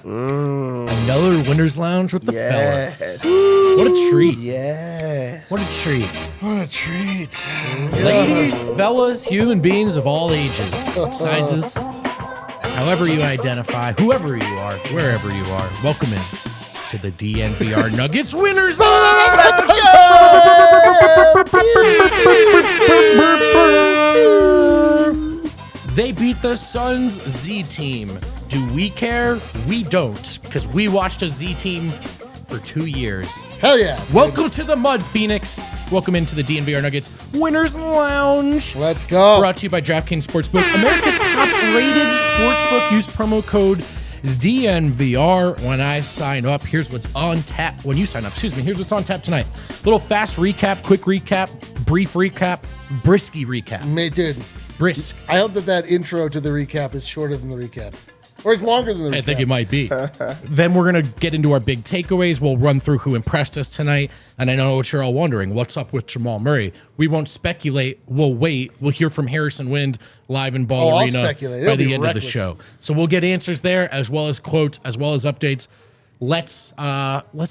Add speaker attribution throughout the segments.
Speaker 1: Another Winner's Lounge with the fellas. What a treat.
Speaker 2: Yes.
Speaker 1: What a treat.
Speaker 2: What a treat.
Speaker 1: Ladies, fellas, human beings of all ages, sizes, however you identify, whoever you are, wherever you are, welcome in to the DNVR Nuggets Winners Lounge.
Speaker 2: Let's go!
Speaker 1: They beat the Suns Z team. Do we care? We don't, because we watched a Z team for 2 years.
Speaker 2: Hell yeah.
Speaker 1: Welcome to the Mud, Phoenix. Welcome into the DNVR Nuggets Winners Lounge.
Speaker 2: Let's go.
Speaker 1: Brought to you by DraftKings Sportsbook, America's top-rated sportsbook. Use promo code DNVR when I sign up. Here's what's on tap. When you sign up, here's what's on tap tonight. Little fast recap, quick recap, brief recap, brisky recap.
Speaker 2: Mate, dude.
Speaker 1: Brisk.
Speaker 2: I hope that intro to the recap is shorter than the recap. Or it's longer than the recap.
Speaker 1: I think it might be. Then we're going to get into our big takeaways. We'll run through who impressed us tonight. And I know what you're all wondering. What's up with Jamal Murray? We won't speculate. We'll wait. We'll hear from Harrison Wind live in Ball Arena by the end of the show. So we'll get answers there, as well as quotes, as well as updates. Let's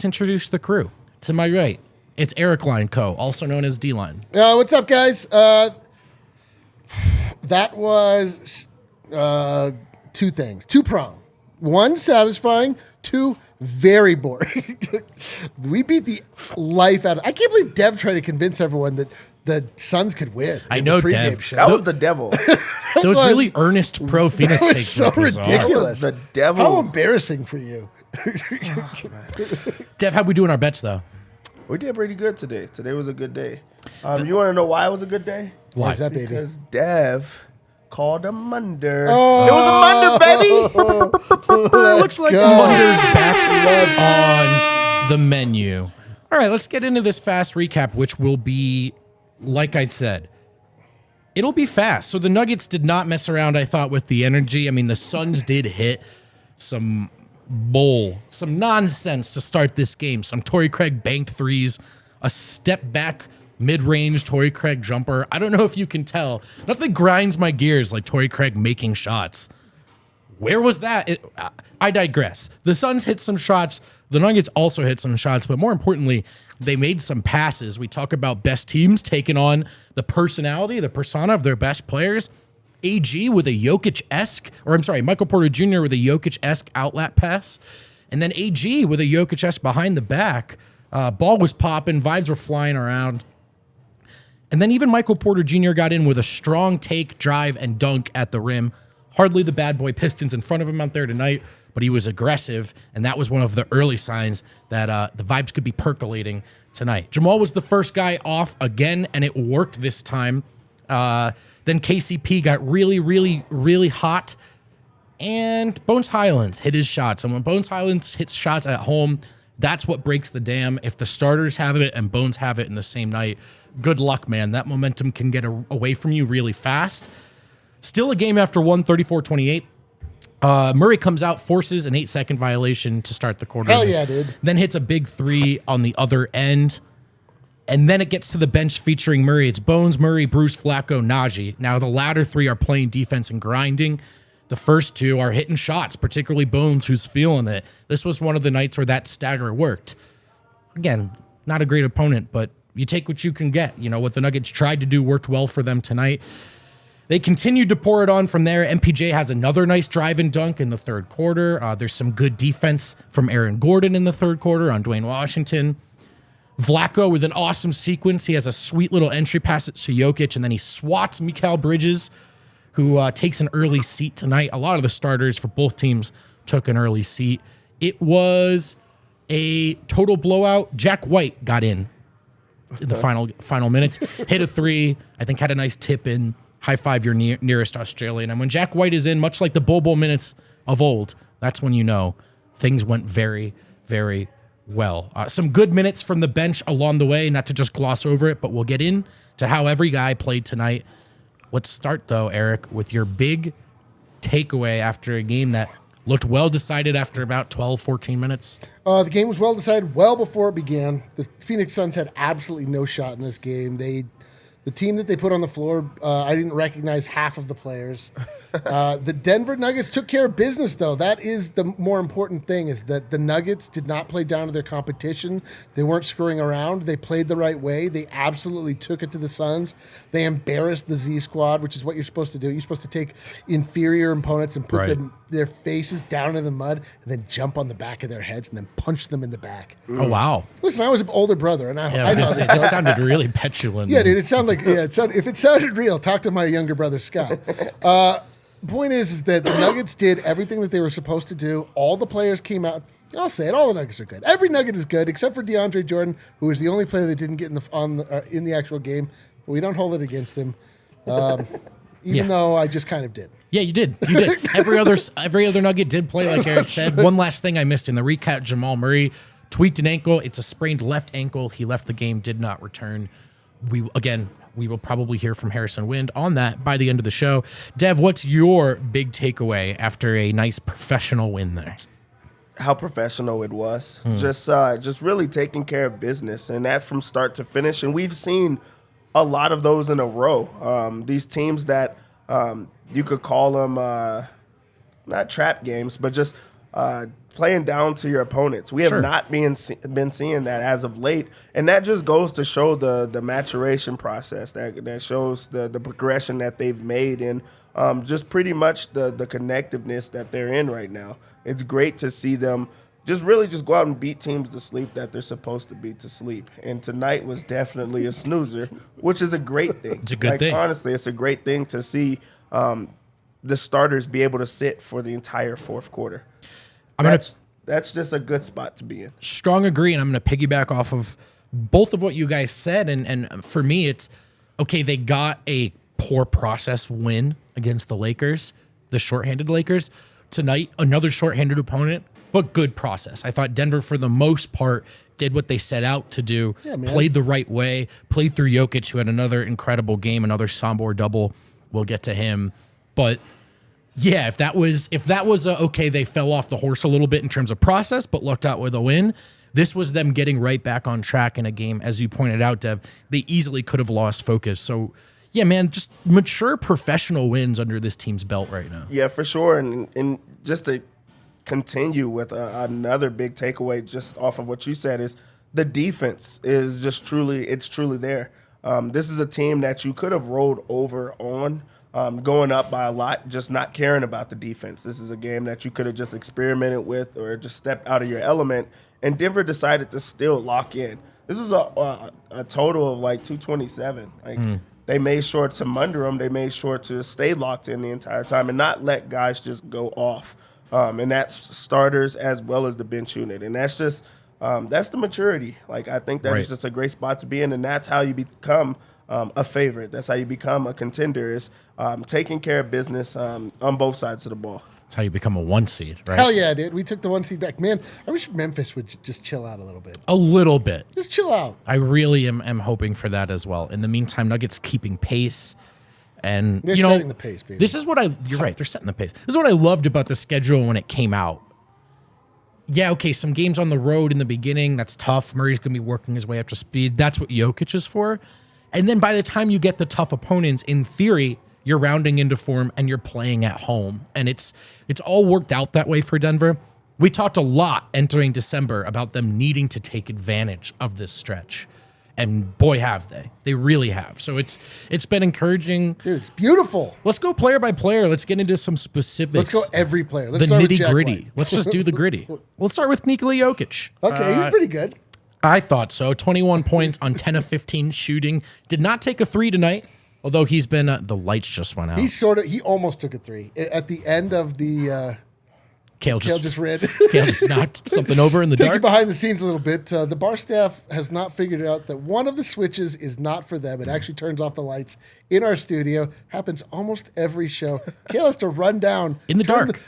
Speaker 1: introduce the crew. To my right, it's Eric Line Co., also known as D-Line.
Speaker 2: What's up, guys? That was two things. Two-prong. One, satisfying. Two, very boring. We beat the life out of... I can't believe Dev tried to convince everyone that the Suns could win.
Speaker 1: I know, Dev.
Speaker 2: Show.
Speaker 3: That was the devil.
Speaker 1: Those really earnest pro Phoenix takes
Speaker 2: so ridiculous.
Speaker 3: That was the devil.
Speaker 2: How embarrassing for you.
Speaker 1: Dev, how'd we do in our bets, though?
Speaker 3: We did pretty good today. Today was a good day. You want to know why it was a good day?
Speaker 1: Why?
Speaker 2: Why's that, baby?
Speaker 3: Because Dev called a munder. It was a munder, baby.
Speaker 1: Looks like the Munder's back on the menu. All right, let's get into this fast recap, which will be, like I said, it'll be fast. So the Nuggets did not mess around, I thought, with the energy. I mean, the Suns did hit some nonsense to start this game. Some Torrey Craig banked threes, a step back mid-range Torrey Craig jumper. I don't know if you can tell. Nothing grinds my gears like Torrey Craig making shots. Where was that? I digress. The Suns hit some shots. The Nuggets also hit some shots, but more importantly, they made some passes. We talk about best teams taking on the personality, the persona of their best players. AG with a Jokic-esque, Michael Porter Jr. with a Jokic-esque outlet pass. And then AG with a Jokic-esque behind the back. Ball was popping, vibes were flying around. And then even Michael Porter Jr. got in with a strong take, drive, and dunk at the rim. Hardly the bad boy Pistons in front of him out there tonight, but he was aggressive, and that was one of the early signs that the vibes could be percolating tonight. Jamal was the first guy off again, and it worked this time. Then KCP got really, really, really hot, and Bones Highlands hit his shots. And when Bones Highlands hits shots at home, that's what breaks the dam. If the starters have it and Bones have it in the same night, good luck, man. That momentum can get away from you really fast. Still a game after 34-28. Murray comes out, forces an 8-second violation to start the quarter.
Speaker 2: Hell yeah, dude.
Speaker 1: Then hits a big three on the other end. And then it gets to the bench featuring Murray. It's Bones, Murray, Bruce, Flacco, Najee. Now, the latter three are playing defense and grinding. The first two are hitting shots, particularly Bones, who's feeling it. This was one of the nights where that stagger worked. Again, not a great opponent, but you take what you can get. You know, what the Nuggets tried to do worked well for them tonight. They continued to pour it on from there. MPJ has another nice drive and dunk in the third quarter. There's some good defense from Aaron Gordon in the third quarter on Dwayne Washington. Vlaco with an awesome sequence. He has a sweet little entry pass to Jokic, and then he swats Mikal Bridges, who takes an early seat tonight. A lot of the starters for both teams took an early seat. It was a total blowout. Jack White got in the final minutes, hit a three, I think had a nice tip in, high five your nearest Australian. And when Jack White is in, much like the Bol Bol minutes of old, that's when you know things went very, very well. Some good minutes from the bench along the way, not to just gloss over it, but we'll get into how every guy played tonight. Let's start, though, Eric, with your big takeaway after a game that looked well decided after about 12, 14 minutes.
Speaker 2: The game was well decided well before it began. The Phoenix Suns had absolutely no shot in this game. The team that they put on the floor, I didn't recognize half of the players. The Denver Nuggets took care of business, though. That is the more important thing, is that the Nuggets did not play down to their competition. They weren't screwing around. They played the right way. They absolutely took it to the Suns. They embarrassed the Z Squad, which is what you're supposed to do. You're supposed to take inferior opponents and put their faces down in the mud and then jump on the back of their heads and then punch them in the back.
Speaker 1: Oh, wow.
Speaker 2: Listen, I was an older brother, and I
Speaker 1: was say, that sounded really petulant.
Speaker 2: Yeah, dude, it sounded like, if it sounded real, talk to my younger brother, Scott. Point is that the Nuggets did everything that they were supposed to do. All the players came out. I'll say it. All the Nuggets are good. Every Nugget is good except for DeAndre Jordan, who was the only player that didn't get in the actual game. But we don't hold it against him, even though I just kind of did.
Speaker 1: Yeah, you did. You did. Every other Nugget did play, like Eric said. One last thing I missed in the recap: Jamal Murray tweaked an ankle. It's a sprained left ankle. He left the game, did not return. We will probably hear from Harrison Wind on that by the end of the show. Dev, what's your big takeaway after a nice professional win there?
Speaker 3: How professional it was. Just really taking care of business, and that from start to finish. And we've seen a lot of those in a row. These teams that you could call them not trap games, but just playing down to your opponents. We have not been seeing that as of late, and that just goes to show the maturation process. That shows the progression that they've made, and just pretty much the connectiveness that they're in right now. It's great to see them just go out and beat teams to sleep that they're supposed to beat to sleep. And tonight was definitely a snoozer, which is a great thing.
Speaker 1: It's a good thing.
Speaker 3: Honestly, it's a great thing to see the starters be able to sit for the entire fourth quarter. That's just a good spot to be in.
Speaker 1: Strong agree, and I'm going to piggyback off of both of what you guys said. And for me, it's, okay, they got a poor process win against the Lakers, the shorthanded Lakers. Tonight, another shorthanded opponent, but good process. I thought Denver, for the most part, did what they set out to do, played the right way, played through Jokic, who had another incredible game, another Sombor-Double. We'll get to him. But yeah, if that was okay, they fell off the horse a little bit in terms of process, but lucked out with a win. This was them getting right back on track in a game, as you pointed out, Dev. They easily could have lost focus. So yeah, man, just mature professional wins under this team's belt right now.
Speaker 3: Yeah, for sure. And just to continue with another big takeaway just off of what you said is the defense is just truly there. This is a team that you could have rolled over on, going up by a lot, just not caring about the defense. This is a game that you could have just experimented with or just stepped out of your element, and Denver decided to still lock in. This was a total of like 227. They made sure to munder them. They made sure to stay locked in the entire time and not let guys just go off. And that's starters as well as the bench unit. And that's just that's the maturity. Like, I think that is just a great spot to be in, and that's how you become a favorite. That's how you become a contender, is taking care of business on both sides of the ball.
Speaker 1: That's how you become a 1 seed, right?
Speaker 2: Hell yeah, dude. We took the 1 seed back. Man, I wish Memphis would just chill out a little bit.
Speaker 1: A little bit.
Speaker 2: Just chill out.
Speaker 1: I really am hoping for that as well. In the meantime, Nuggets keeping pace. And
Speaker 2: they're setting the pace, baby.
Speaker 1: This is what you're right, they're setting the pace. This is what I loved about the schedule when it came out. Yeah, okay, some games on the road in the beginning, that's tough. Murray's going to be working his way up to speed. That's what Jokic is for. And then by the time you get the tough opponents, in theory, you're rounding into form and you're playing at home. And it's all worked out that way for Denver. We talked a lot entering December about them needing to take advantage of this stretch. And boy, have they. They really have. So it's been encouraging.
Speaker 2: Dude, it's beautiful.
Speaker 1: Let's go player by player. Let's get into some specifics.
Speaker 2: Let's go every player.
Speaker 1: The nitty-gritty. Let's just do the gritty. Let's start with Nikola Jokic.
Speaker 2: Okay, he was pretty good.
Speaker 1: I thought so. 21 points on 10 of 15 shooting. Did not take a 3 tonight, although he's been the lights just went out.
Speaker 2: He almost took a 3 at the end of the.
Speaker 1: Kale
Speaker 2: just read.
Speaker 1: Kale just knocked something over in the dark.
Speaker 2: Take you behind the scenes a little bit. The bar staff has not figured out that one of the switches is not for them. It actually turns off the lights in our studio. Happens almost every show. Kale has to run down
Speaker 1: in the dark.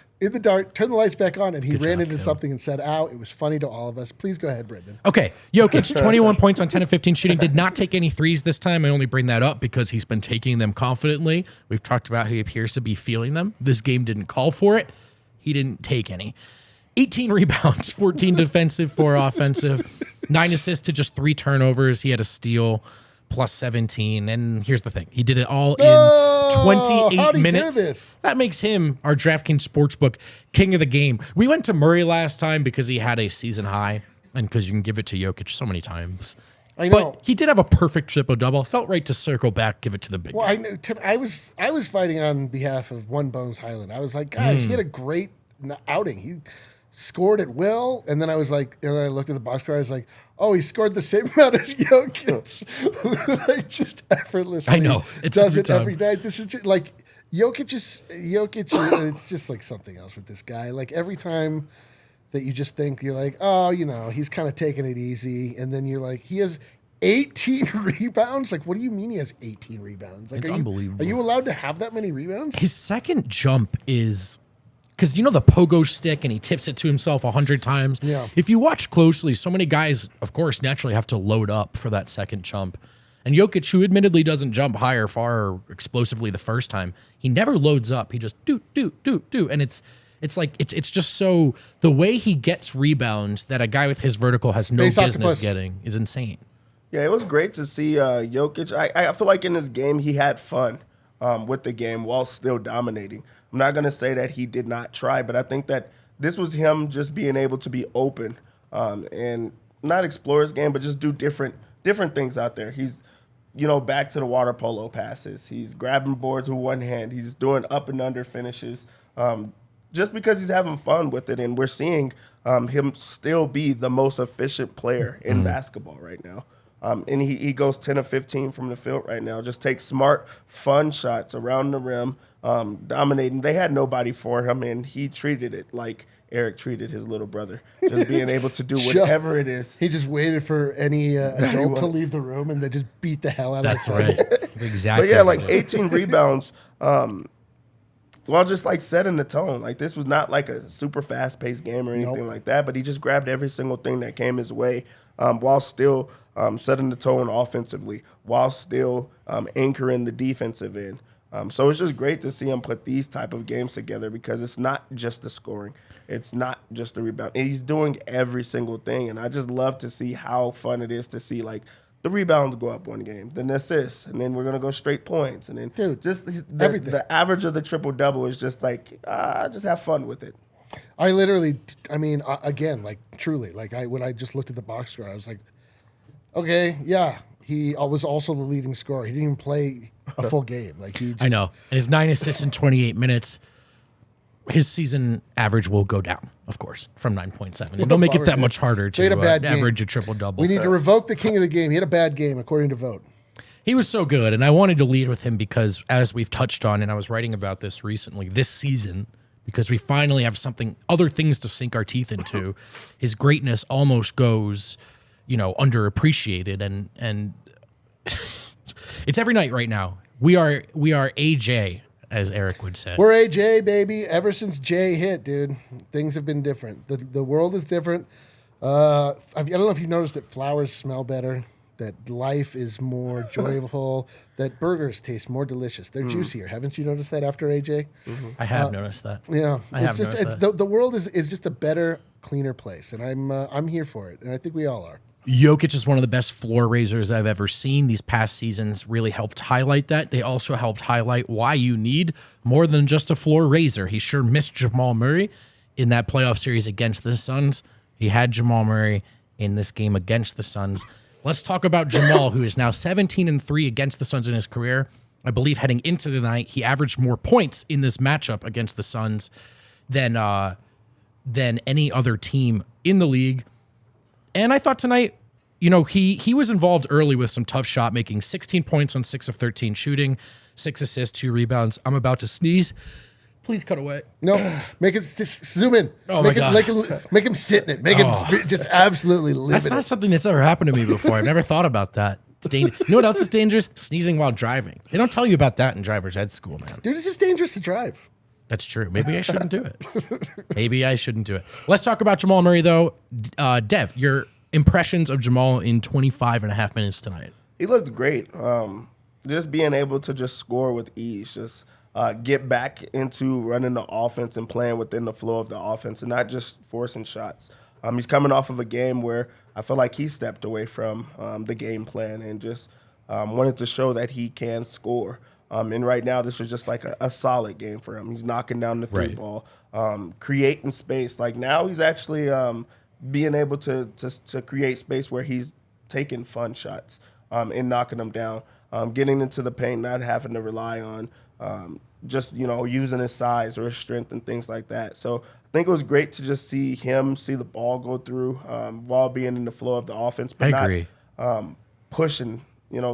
Speaker 2: Turn the lights back on, and he
Speaker 1: Good
Speaker 2: ran
Speaker 1: job,
Speaker 2: into
Speaker 1: Kale.
Speaker 2: something and said, "Ow!" It was funny to all of us. Please go ahead, Brendan.
Speaker 1: Okay, Jokic, 21 points on 10 of 15 shooting. Did not take any threes this time. I only bring that up because he's been taking them confidently. We've talked about how he appears to be feeling them. This game didn't call for it. He didn't take any. 18 rebounds, 14 defensive, 4 offensive, 9 assists to just 3 turnovers. He had a steal. plus 17. And here's the thing. He did it all
Speaker 2: No!
Speaker 1: in 28
Speaker 2: How'd he do
Speaker 1: minutes.
Speaker 2: this?
Speaker 1: That makes him our DraftKings Sportsbook king of the game. We went to Murray last time because he had a season high and because you can give it to Jokic so many times.
Speaker 2: I know.
Speaker 1: But he did have a perfect triple-double. Felt right to circle back, give it to the big
Speaker 2: Well,
Speaker 1: guy.
Speaker 2: I know. I was fighting on behalf of One Bones Highland. I was like, guys, he had a great outing. He scored at will, and then I was like, and I looked at the box score. I was like, oh, he scored the same amount as Jokic, like just effortlessly.
Speaker 1: I know. It's
Speaker 2: does
Speaker 1: every
Speaker 2: it
Speaker 1: time.
Speaker 2: every night. This is just like Jokic. It's just like something else with this guy. Like every time that you just think you're like, oh, he's kind of taking it easy, and then you're like, he has 18 rebounds. Like, what do you mean he has 18 rebounds? Like,
Speaker 1: It's unbelievable.
Speaker 2: Are you allowed to have that many rebounds?
Speaker 1: His second jump is because the pogo stick and he tips it to himself 100 times.
Speaker 2: Yeah.
Speaker 1: If you watch closely, so many guys, of course, naturally have to load up for that second jump. And Jokic, who admittedly doesn't jump high or far or explosively the first time, he never loads up. He just do. And it's like it's just so the way he gets rebounds that a guy with his vertical has no
Speaker 2: Base
Speaker 1: business
Speaker 2: octopus.
Speaker 1: getting is insane.
Speaker 3: Yeah, it was great to see Jokic. I feel like in this game he had fun with the game while still dominating. I'm not going to say that he did not try, but I think that this was him just being able to be open and not explore his game, but just do different things out there. He's, back to the water polo passes. He's grabbing boards with one hand. He's doing up and under finishes just because he's having fun with it. And we're seeing him still be the most efficient player in basketball right now. And he goes 10 of 15 from the field right now. Just takes smart, fun shots around the rim, dominating. They had nobody for him, and he treated it like Eric treated his little brother, just being able to do whatever it is.
Speaker 2: He just waited for any adult to leave the room and they just beat the hell out of
Speaker 1: That's
Speaker 2: the
Speaker 1: right. That's exactly.
Speaker 3: But yeah,
Speaker 1: what
Speaker 3: like
Speaker 1: he did.
Speaker 3: 18 rebounds. Well, just like setting the tone. Like this was not like a super fast-paced game or anything like that, but he just grabbed every single thing that came his way while still setting the tone offensively, while still anchoring the defensive end. So it's just great to see him put these type of games together because it's not just the scoring. It's not just the rebound. And he's doing every single thing, and I just love to see how fun it is to see, like, the rebounds go up one game, then the assists, and then we're going to go straight points. And then
Speaker 2: everything.
Speaker 3: The average of the triple-double is just like, just have fun with it.
Speaker 2: I literally, again, like truly, like when I just looked at the box score, I was like, okay, yeah, he was also the leading scorer. He didn't even play a full game. Like he just,
Speaker 1: I know. And his 9 assists in 28 minutes. His season average will go down, of course, from 9.7. It'll make it that much harder
Speaker 2: So he
Speaker 1: to
Speaker 2: had a bad game.
Speaker 1: average a triple-double.
Speaker 2: We need to revoke the king of the game. He had a bad game, according to Vogt.
Speaker 1: He was so good, and I wanted to lead with him because, as we've touched on, and I was writing about this recently, this season, because we finally have other things to sink our teeth into, his greatness almost goes, underappreciated, and it's every night right now. We are AJ, as Eric would say.
Speaker 2: We're AJ, baby. Ever since Jay hit, dude, things have been different. The world is different. I don't know if you've noticed that flowers smell better, that life is more joyful, that burgers taste more delicious. They're juicier. Haven't you noticed that after AJ?
Speaker 1: Mm-hmm. I have noticed that.
Speaker 2: Yeah.
Speaker 1: I have noticed
Speaker 2: the world is just a better, cleaner place, and I'm here for it, and I think we all are.
Speaker 1: Jokic is one of the best floor raisers I've ever seen. These past seasons really helped highlight that. They also helped highlight why you need more than just a floor raiser. He sure missed Jamal Murray in that playoff series against the Suns. He had Jamal Murray in this game against the Suns. Let's talk about Jamal, who is now 17-3 against the Suns in his career. I believe heading into the night, he averaged more points in this matchup against the Suns than any other team in the league. And I thought tonight, he was involved early with some tough shot making, 16 points on 6 of 13 shooting, 6 assists, 2 rebounds. I'm about to sneeze. Please cut away.
Speaker 2: No, make it zoom in.
Speaker 1: Oh
Speaker 2: make
Speaker 1: my God.
Speaker 2: Make him sit in it. Make him just absolutely live
Speaker 1: That's
Speaker 2: in
Speaker 1: not
Speaker 2: it.
Speaker 1: something that's ever happened to me before. I've never thought about that. It's dangerous. You know what else is dangerous? Sneezing while driving. They don't tell you about that in driver's ed school, man.
Speaker 2: Dude, it's just dangerous to drive.
Speaker 1: That's true. Maybe I shouldn't do it. Let's talk about Jamal Murray, though. Dev, your impressions of Jamal in 25 and a half minutes tonight.
Speaker 3: He looked great. Just being able to just score with ease, just get back into running the offense and playing within the flow of the offense and not just forcing shots. He's coming off of a game where I feel like he stepped away from the game plan and just wanted to show that he can score. And right now, this was just like a solid game for him. He's knocking down the three ball, creating space. Like now he's actually being able to create space where he's taking fun shots and knocking them down, getting into the paint, not having to rely on just, using his size or his strength and things like that. So I think it was great to just see the ball go through while being in the flow of the offense, but not pushing,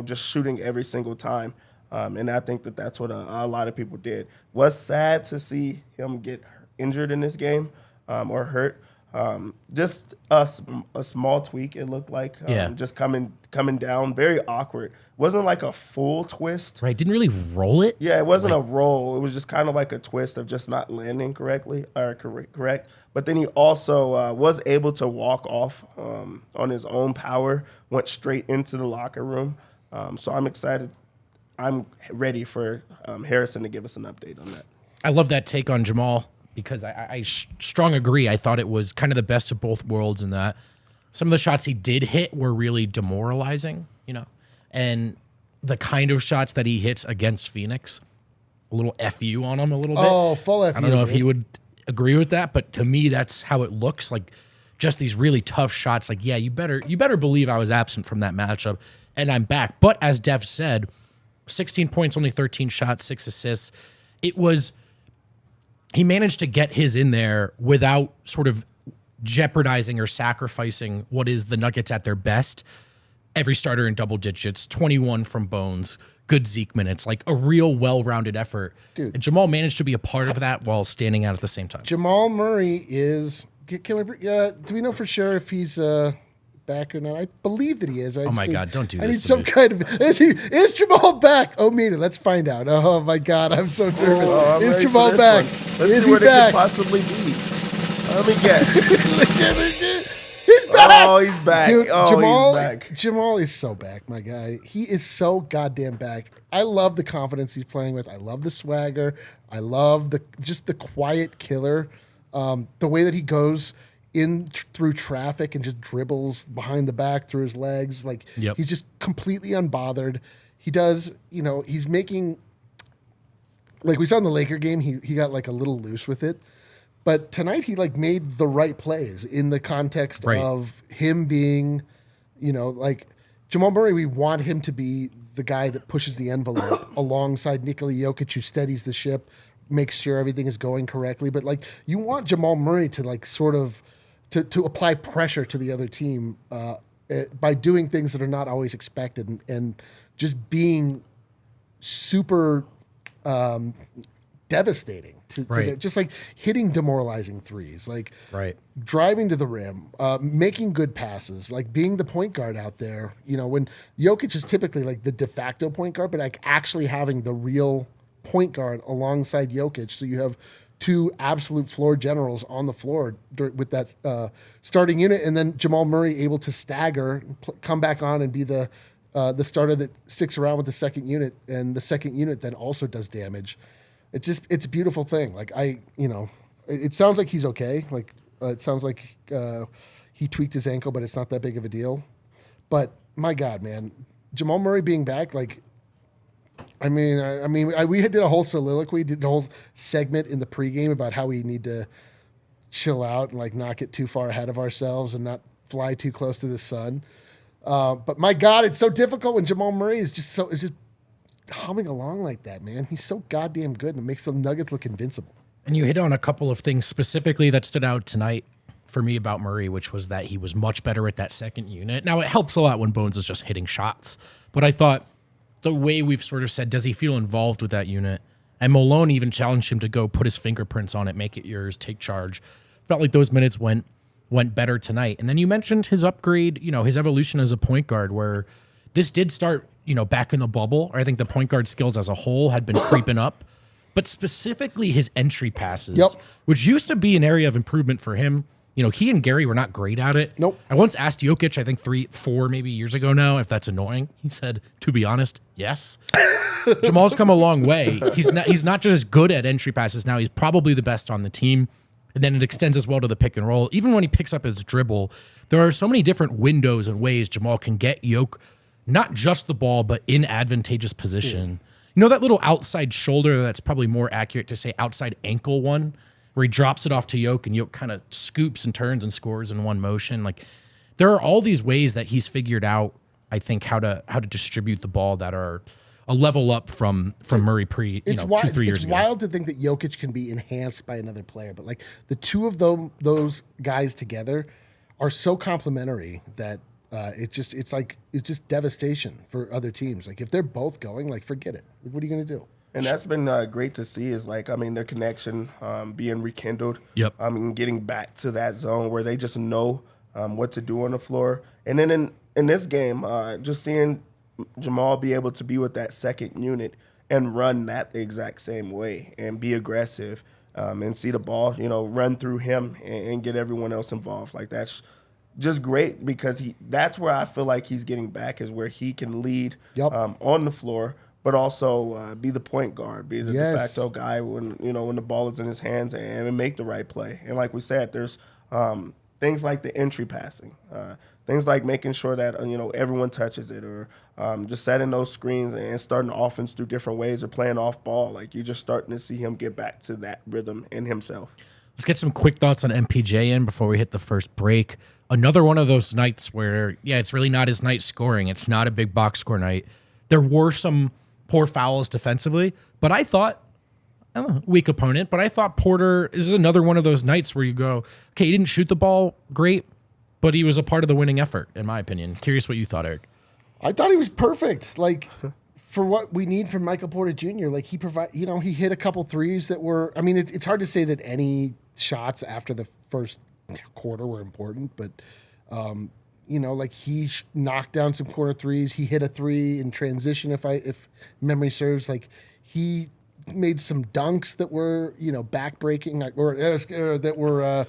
Speaker 3: just shooting every single time. And I think that's what a lot of people did. Was sad to see him get injured in this game or hurt. Just a small tweak, it looked like. Just coming down, very awkward. Wasn't like a full twist.
Speaker 1: Right, didn't really roll it.
Speaker 3: Yeah, it wasn't a roll. It was just kind of like a twist of just not landing correctly or correct. But then he also was able to walk off on his own power, went straight into the locker room. So I'm excited. I'm ready for Harrison to give us an update on that.
Speaker 1: I love that take on Jamal because I strong agree. I thought it was kind of the best of both worlds in that some of the shots he did hit were really demoralizing, and the kind of shots that he hits against Phoenix, a little FU on him a little bit.
Speaker 2: Oh, full FU.
Speaker 1: I don't know if he would agree with that, but to me, that's how it looks. Like just these really tough shots. Like, yeah, you better believe I was absent from that matchup and I'm back. But as Dev said, 16 points, only 13 shots, 6 assists. He managed to get his in there without sort of jeopardizing or sacrificing what is the Nuggets at their best. Every starter in double digits, 21 from Bones, good Zeke minutes, like a real well-rounded effort.
Speaker 2: Dude.
Speaker 1: And Jamal managed to be a part of that while standing out at the same time.
Speaker 2: Jamal Murray is, do we know for sure if he's back or not? I believe that he is.
Speaker 1: Oh my God, don't do this.
Speaker 2: I need some kind of, is Jamal back? Oh, Mina, let's find out. Oh my God, I'm so nervous. Is Jamal back?
Speaker 3: Let's see what it could possibly be. Let me guess.
Speaker 2: He's back.
Speaker 3: Oh, he's back.
Speaker 2: Dude,
Speaker 3: he's back.
Speaker 2: Jamal is so back, my guy. He is so goddamn back. I love the confidence he's playing with. I love the swagger. I love just the quiet killer. The way that he goes through traffic and just dribbles behind the back through his legs. Like he's just completely unbothered. He does, he's making, like we saw in the Laker game, he got like a little loose with it. But tonight he like made the right plays in the context of him being, like Jamal Murray, we want him to be the guy that pushes the envelope alongside Nikola Jokic, who steadies the ship, makes sure everything is going correctly. But like you want Jamal Murray to like sort of to apply pressure to the other team by doing things that are not always expected and just being super devastating to just like hitting demoralizing threes, like driving to the rim, making good passes, like being the point guard out there. When Jokic is typically like the de facto point guard, but like actually having the real point guard alongside Jokic, so you have two absolute floor generals on the floor with that starting unit, and then Jamal Murray able to stagger, come back on, and be the starter that sticks around with the second unit, and the second unit then also does damage. It's a beautiful thing. Like it sounds like he's okay. Like it sounds like he tweaked his ankle, but it's not that big of a deal. But my God, man, Jamal Murray being back, like. We did a whole soliloquy, did a whole segment in the pregame about how we need to chill out and like not get too far ahead of ourselves and not fly too close to the sun. But my God, it's so difficult when Jamal Murray is just humming along like that, man. He's so goddamn good, and it makes the Nuggets look invincible.
Speaker 1: And you hit on a couple of things specifically that stood out tonight for me about Murray, which was that he was much better at that second unit. Now, it helps a lot when Bones is just hitting shots, but I thought the way we've sort of said, does he feel involved with that unit? And Malone even challenged him to go put his fingerprints on it, make it yours, take charge. Felt like those minutes went better tonight. And then you mentioned his upgrade, his evolution as a point guard, where this did start, back in the bubble. Or I think the point guard skills as a whole had been creeping up, but specifically his entry passes, which used to be an area of improvement for him. He and Gary were not great at it.
Speaker 2: Nope.
Speaker 1: I once asked Jokic, I think 3-4 maybe years ago now, if that's annoying. He said, to be honest, yes. Jamal's come a long way. He's not just good at entry passes now. He's probably the best on the team. And then it extends as well to the pick and roll. Even when he picks up his dribble, there are so many different windows and ways Jamal can get Jokic not just the ball, but in advantageous position. You know that little outside shoulder, that's probably more accurate to say outside ankle one, where he drops it off to Yoke and Yoke kind of scoops and turns and scores in one motion. Like, there are all these ways that he's figured out, I think, how to distribute the ball that are a level up from Murray 2-3 years ago.
Speaker 2: It's wild to think that Jokic can be enhanced by another player, but like the two of those guys together are so complementary that it's just devastation for other teams. Like if they're both going, like forget it. Like, what are you going to do?
Speaker 3: And that's been great to see is like, I mean, their connection being rekindled.
Speaker 1: Yep.
Speaker 3: And getting back to that zone where they just know what to do on the floor. And then in this game, just seeing Jamal be able to be with that second unit and run that the exact same way and be aggressive and see the ball, run through him and get everyone else involved. Like that's just great because that's where I feel like he's getting back is where he can lead on the floor, but also be the point guard, be the de facto guy when the ball is in his hands and make the right play. And like we said, there's things like the entry passing, things like making sure that everyone touches it, or just setting those screens and starting the offense through different ways, or playing off ball. Like you're just starting to see him get back to that rhythm in himself.
Speaker 1: Let's get some quick thoughts on MPJ in before we hit the first break. Another one of those nights where, it's really not his night scoring. It's not a big box score night. There were some poor fouls defensively, but I thought, weak opponent, but I thought Porter is another one of those nights where you go, okay, he didn't shoot the ball great, but he was a part of the winning effort, in my opinion. Curious what you thought, Eric.
Speaker 2: I thought he was perfect. Like, for what we need from Michael Porter Jr., like he hit a couple threes that were, I mean, it's hard to say that any shots after the first quarter were important, but, like he knocked down some corner threes. He hit a three in transition, if memory serves. Like, he made some dunks that were, back-breaking, that were
Speaker 1: Whoa.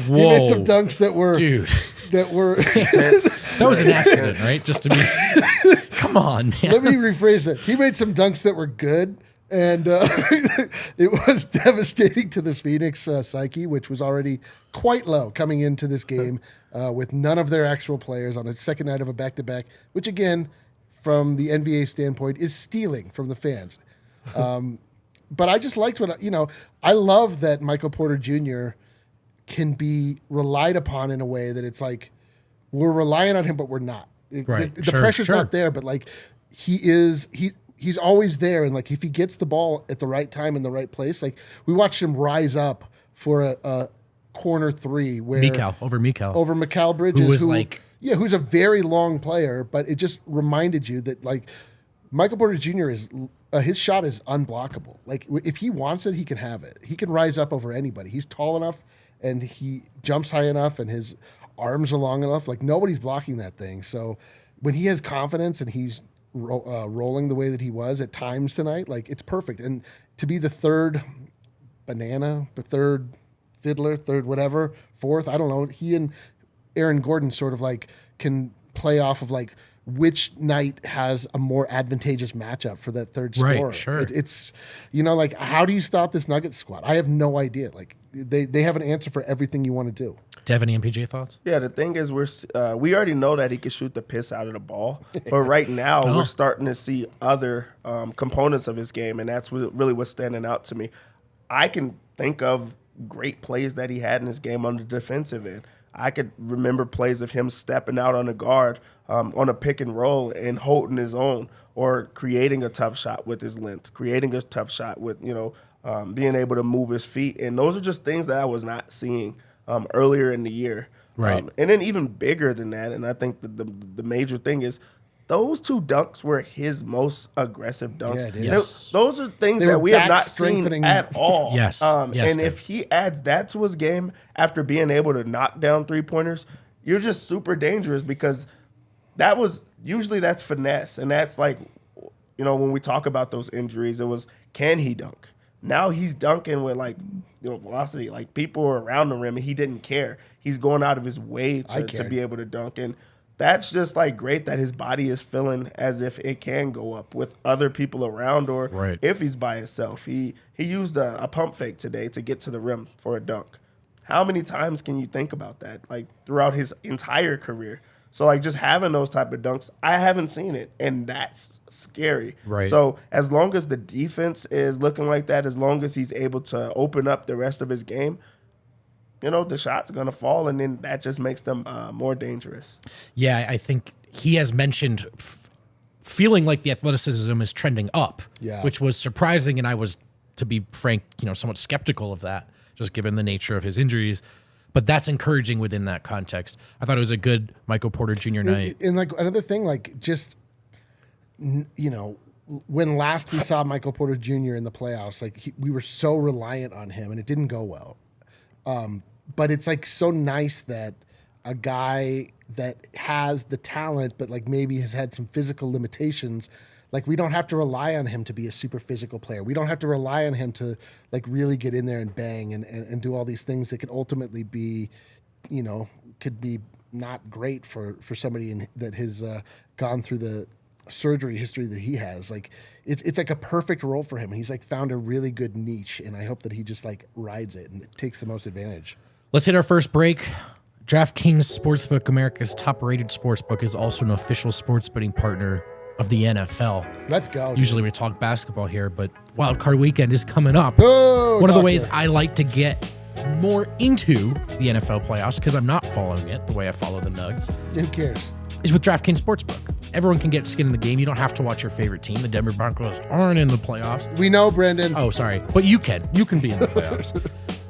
Speaker 2: He made some dunks that were,
Speaker 1: dude,
Speaker 2: that were.
Speaker 1: That was an accident, right? Just to be, come on, man.
Speaker 2: Let me rephrase that. He made some dunks that were good, and it was devastating to the Phoenix psyche, which was already quite low coming into this game with none of their actual players on a second night of a back-to-back, which again, from the NBA standpoint, is stealing from the fans. But I just liked I love that Michael Porter Jr. can be relied upon in a way that it's like we're relying on him, but we're not.
Speaker 1: Right.
Speaker 2: The pressure's not there, but like he's always there. And like if he gets the ball at the right time in the right place, like we watched him rise up for a corner three where over Mikal Bridges, who's a very long player, but it just reminded you that like Michael Porter Jr. is his shot is unblockable. Like if he wants it, he can have it. He can rise up over anybody. He's tall enough and he jumps high enough and his arms are long enough. Like nobody's blocking that thing. So when he has confidence and he's rolling the way that he was at times tonight, like it's perfect. And to be the third banana, the third fiddler, third whatever, fourth, I don't know. He and Aaron Gordon sort of like can play off of like which night has a more advantageous matchup for that third scorer.
Speaker 1: Right, sure.
Speaker 2: It's like how do you stop this Nuggets squad? I have no idea. Like they have an answer for everything you want to do.
Speaker 1: Dev, any MPJ thoughts?
Speaker 3: Yeah, the thing is we already know that he can shoot the piss out of the ball, but right now we're starting to see other components of his game, and that's really what's standing out to me. I can think of great plays that he had in his game on the defensive end. I could remember plays of him stepping out on a guard on a pick and roll and holding his own, or creating a tough shot with his length, creating a tough shot with being able to move his feet, and those are just things that I was not seeing earlier in the year.
Speaker 1: Right.
Speaker 3: And then even bigger than that, and I think the major thing is those two dunks were his most aggressive dunks.
Speaker 2: Yeah,
Speaker 3: those are things that we have not seen at all.
Speaker 1: Yes.
Speaker 3: And if he adds that to his game after being able to knock down three-pointers, you're just super dangerous, because that's finesse. And that's like, when we talk about those injuries, it was, can he dunk? Now he's dunking with velocity. Like people are around the rim and he didn't care. He's going out of his way to be able to dunk. And that's just like great that his body is feeling as if it can go up with other people around, or if he's by himself. He used a pump fake today to get to the rim for a dunk. How many times can you think about that? Like throughout his entire career. So like just having those type of dunks, I haven't seen it, and that's scary.
Speaker 1: Right.
Speaker 3: So as long as the defense is looking like that, as long as he's able to open up the rest of his game, the shot's going to fall, and then that just makes them more dangerous.
Speaker 1: Yeah, I think he has mentioned feeling like the athleticism is trending up, which was surprising, and I was, to be frank, somewhat skeptical of that, just given the nature of his injuries. But that's encouraging within that context. I thought it was a good Michael Porter Jr. night.
Speaker 2: And like another thing, like just, when last we saw Michael Porter Jr. in the playoffs, like we were so reliant on him, and it didn't go well. But it's like so nice that a guy that has the talent, but like maybe has had some physical limitations, like we don't have to rely on him to be a super physical player. We don't have to rely on him to like really get in there and bang and do all these things that could ultimately be, could be not great for somebody that has gone through the surgery history that he has. Like it's like a perfect role for him. He's like found a really good niche, and I hope that he just like rides it and takes the most advantage.
Speaker 1: Let's hit our first break. DraftKings Sportsbook, America's top-rated sportsbook, is also an official sports betting partner of the NFL.
Speaker 2: Let's go.
Speaker 1: Usually we talk basketball here, but Wild Card Weekend is coming up.
Speaker 2: Oh,
Speaker 1: One of the ways I like to get more into the NFL playoffs, because I'm not following it the way I follow the Nugs,
Speaker 2: Who cares?
Speaker 1: is with DraftKings Sportsbook. Everyone can get skin in the game. You don't have to watch your favorite team. The Denver Broncos aren't in the playoffs.
Speaker 2: We know, Brendan.
Speaker 1: Oh, sorry. But you can. You can be in the playoffs.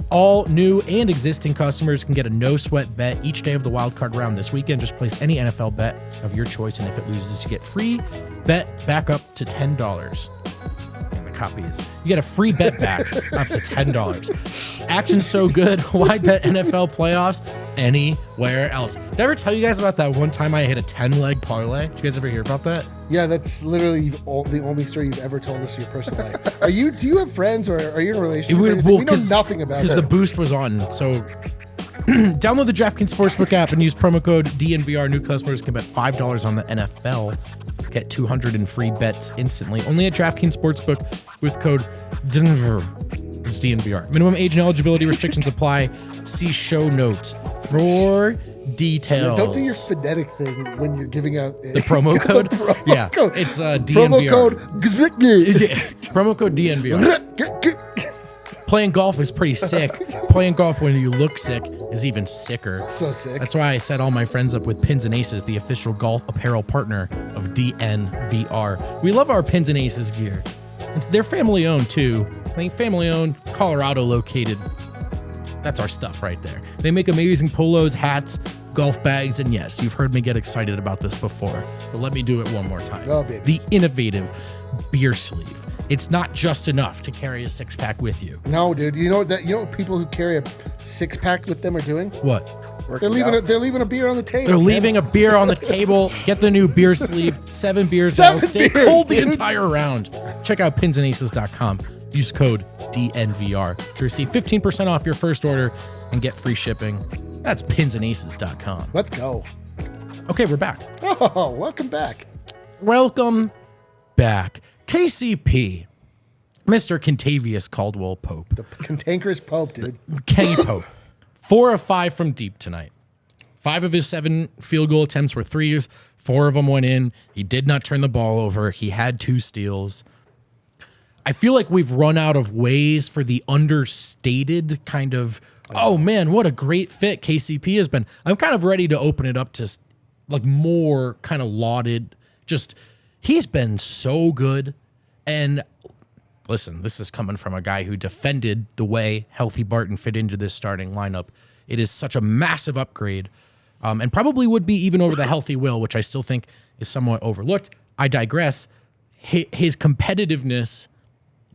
Speaker 1: All new and existing customers can get a no-sweat bet each day of the wild card round this weekend. Just place any NFL bet of your choice, and if it loses, you get free bet back up to $10. And the copy is, you get a free bet back up to $10. Action's so good, why bet NFL playoffs anywhere else? Did I ever tell you guys about that one time I hit a 10-leg parlay? Did you guys ever hear about that?
Speaker 2: Yeah, that's literally the only story you've ever told us in your personal life. Do you have friends, or are you in a relationship? We know nothing about it.
Speaker 1: Because the boost was on. So download the DraftKings Sportsbook app and use promo code DNVR. New customers can bet $5 on the NFL. Get 200 in free bets instantly. Only at DraftKings Sportsbook with code DNVR. It's DNVR. Minimum age and eligibility restrictions apply. See show notes for details.
Speaker 2: Don't do your phonetic thing when you're giving out
Speaker 1: the promo code.
Speaker 2: Code.
Speaker 1: It's DNVR.
Speaker 2: Promo code.
Speaker 1: Promo code DNVR. Playing golf is pretty sick. Playing golf when you look sick is even sicker.
Speaker 2: So sick.
Speaker 1: That's why I set all my friends up with Pins and Aces, the official golf apparel partner of DNVR. We love our Pins and Aces gear. They're family owned too. Family owned, Colorado located. That's our stuff right there. They make amazing polos, hats, golf bags, and yes, you've heard me get excited about this before, but let me do it one more time.
Speaker 2: Oh, baby.
Speaker 1: The innovative beer sleeve. It's not just enough to carry a six-pack with you.
Speaker 2: No, dude. You know what people who carry a six-pack with them are doing?
Speaker 1: What?
Speaker 2: They're leaving a beer on the table.
Speaker 1: They're leaving a beer on the table. Get the new beer sleeve. 7 beers that'll stay cold the entire round. Check out pinsandaces.com. Use code DNVR to receive 15% off your first order and get free shipping. That's pinsandaces.com.
Speaker 2: Let's go.
Speaker 1: Okay, we're back.
Speaker 2: Oh, welcome back.
Speaker 1: Welcome back. KCP, Mr. Kentavious Caldwell Pope.
Speaker 2: The cantankerous Pope, dude.
Speaker 1: Kenny Pope. 4 of 5 from deep tonight. 5 of his 7 field goal attempts were threes. 4 of them went in. He did not turn the ball over. He had 2 steals. I feel like we've run out of ways for the understated kind of, oh man, what a great fit KCP has been. I'm kind of ready to open it up to like more kind of lauded, just he's been so good. And listen, this is coming from a guy who defended the way Healthy Barton fit into this starting lineup. It is such a massive upgrade, and probably would be even over the Healthy Will, which I still think is somewhat overlooked. I digress. His competitiveness,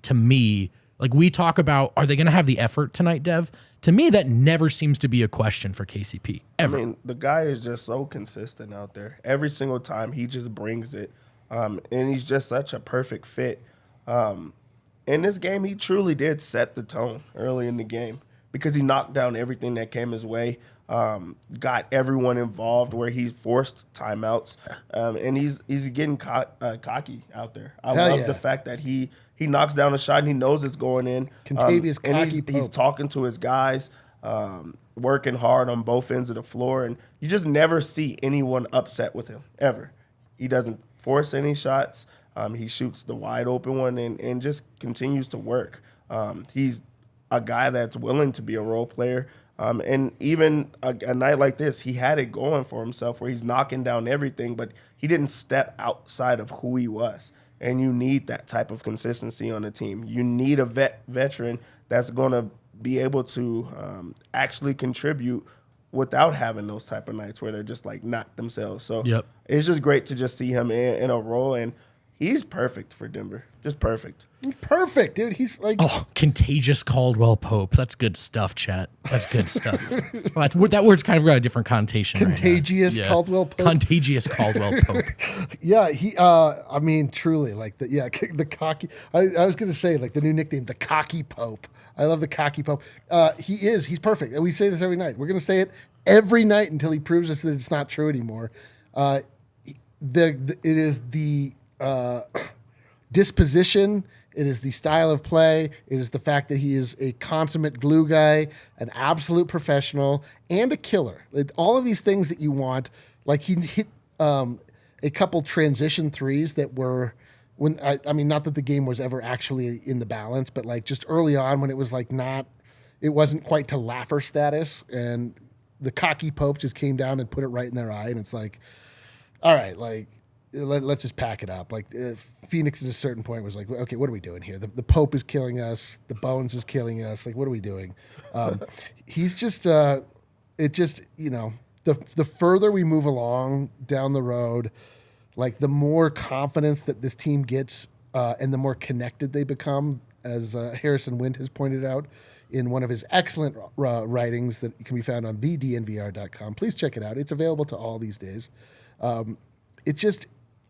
Speaker 1: to me, like we talk about, are they going to have the effort tonight, Dev? To me, that never seems to be a question for KCP, ever.
Speaker 3: I mean, the guy is just so consistent out there. Every single time, he just brings it. And he's just such a perfect fit. In this game, he truly did set the tone early in the game because he knocked down everything that came his way, got everyone involved where he forced timeouts, and he's getting cocky out there. I love the fact that he knocks down a shot and he knows it's going in.
Speaker 2: Kentavious cocky
Speaker 3: and he's talking to his guys. working hard on both ends of the floor, and you just never see anyone upset with him, ever. He doesn't force any shots. He shoots the wide open one and just continues to work. He's a guy that's willing to be a role player. And even a night like this, he had it going for himself where he's knocking down everything, but he didn't step outside of who he was. And you need that type of consistency on the team. You need a veteran that's going to be able to actually contribute without having those type of nights where they're just like not themselves. So it's just great to just see him in a role, and he's perfect for Denver. Just perfect.
Speaker 2: He's perfect, dude. He's like
Speaker 1: contagious Caldwell Pope. That's good stuff, chat. That's good stuff. That word's kind of got a different connotation.
Speaker 2: Contagious
Speaker 1: right now.
Speaker 2: Caldwell Pope.
Speaker 1: Contagious Caldwell Pope.
Speaker 2: Yeah, he. I mean, truly, like the cocky. I was gonna say like the new nickname, the cocky Pope. I love the cocky Pope. He's perfect, and we say this every night. We're gonna say it every night until he proves us that it's not true anymore. It is the disposition. It is the style of play. It is the fact that he is a consummate glue guy, an absolute professional, and a killer. All of these things that you want. Like he hit a couple transition threes that were when I mean, not that the game was ever actually in the balance, but like just early on when it was like it wasn't quite to laugher status, and the cocky Pope just came down and put it right in their eye, and it's like, all right, like. Let's just pack it up. Like Phoenix at a certain point was like, okay, what are we doing here? The Pope is killing us. The Bones is killing us. Like, what are we doing? He's just, the further we move along down the road, like the more confidence that this team gets and the more connected they become, as Harrison Wind has pointed out in one of his excellent writings that can be found on thednvr.com. Please check it out. It's available to all these days. It just,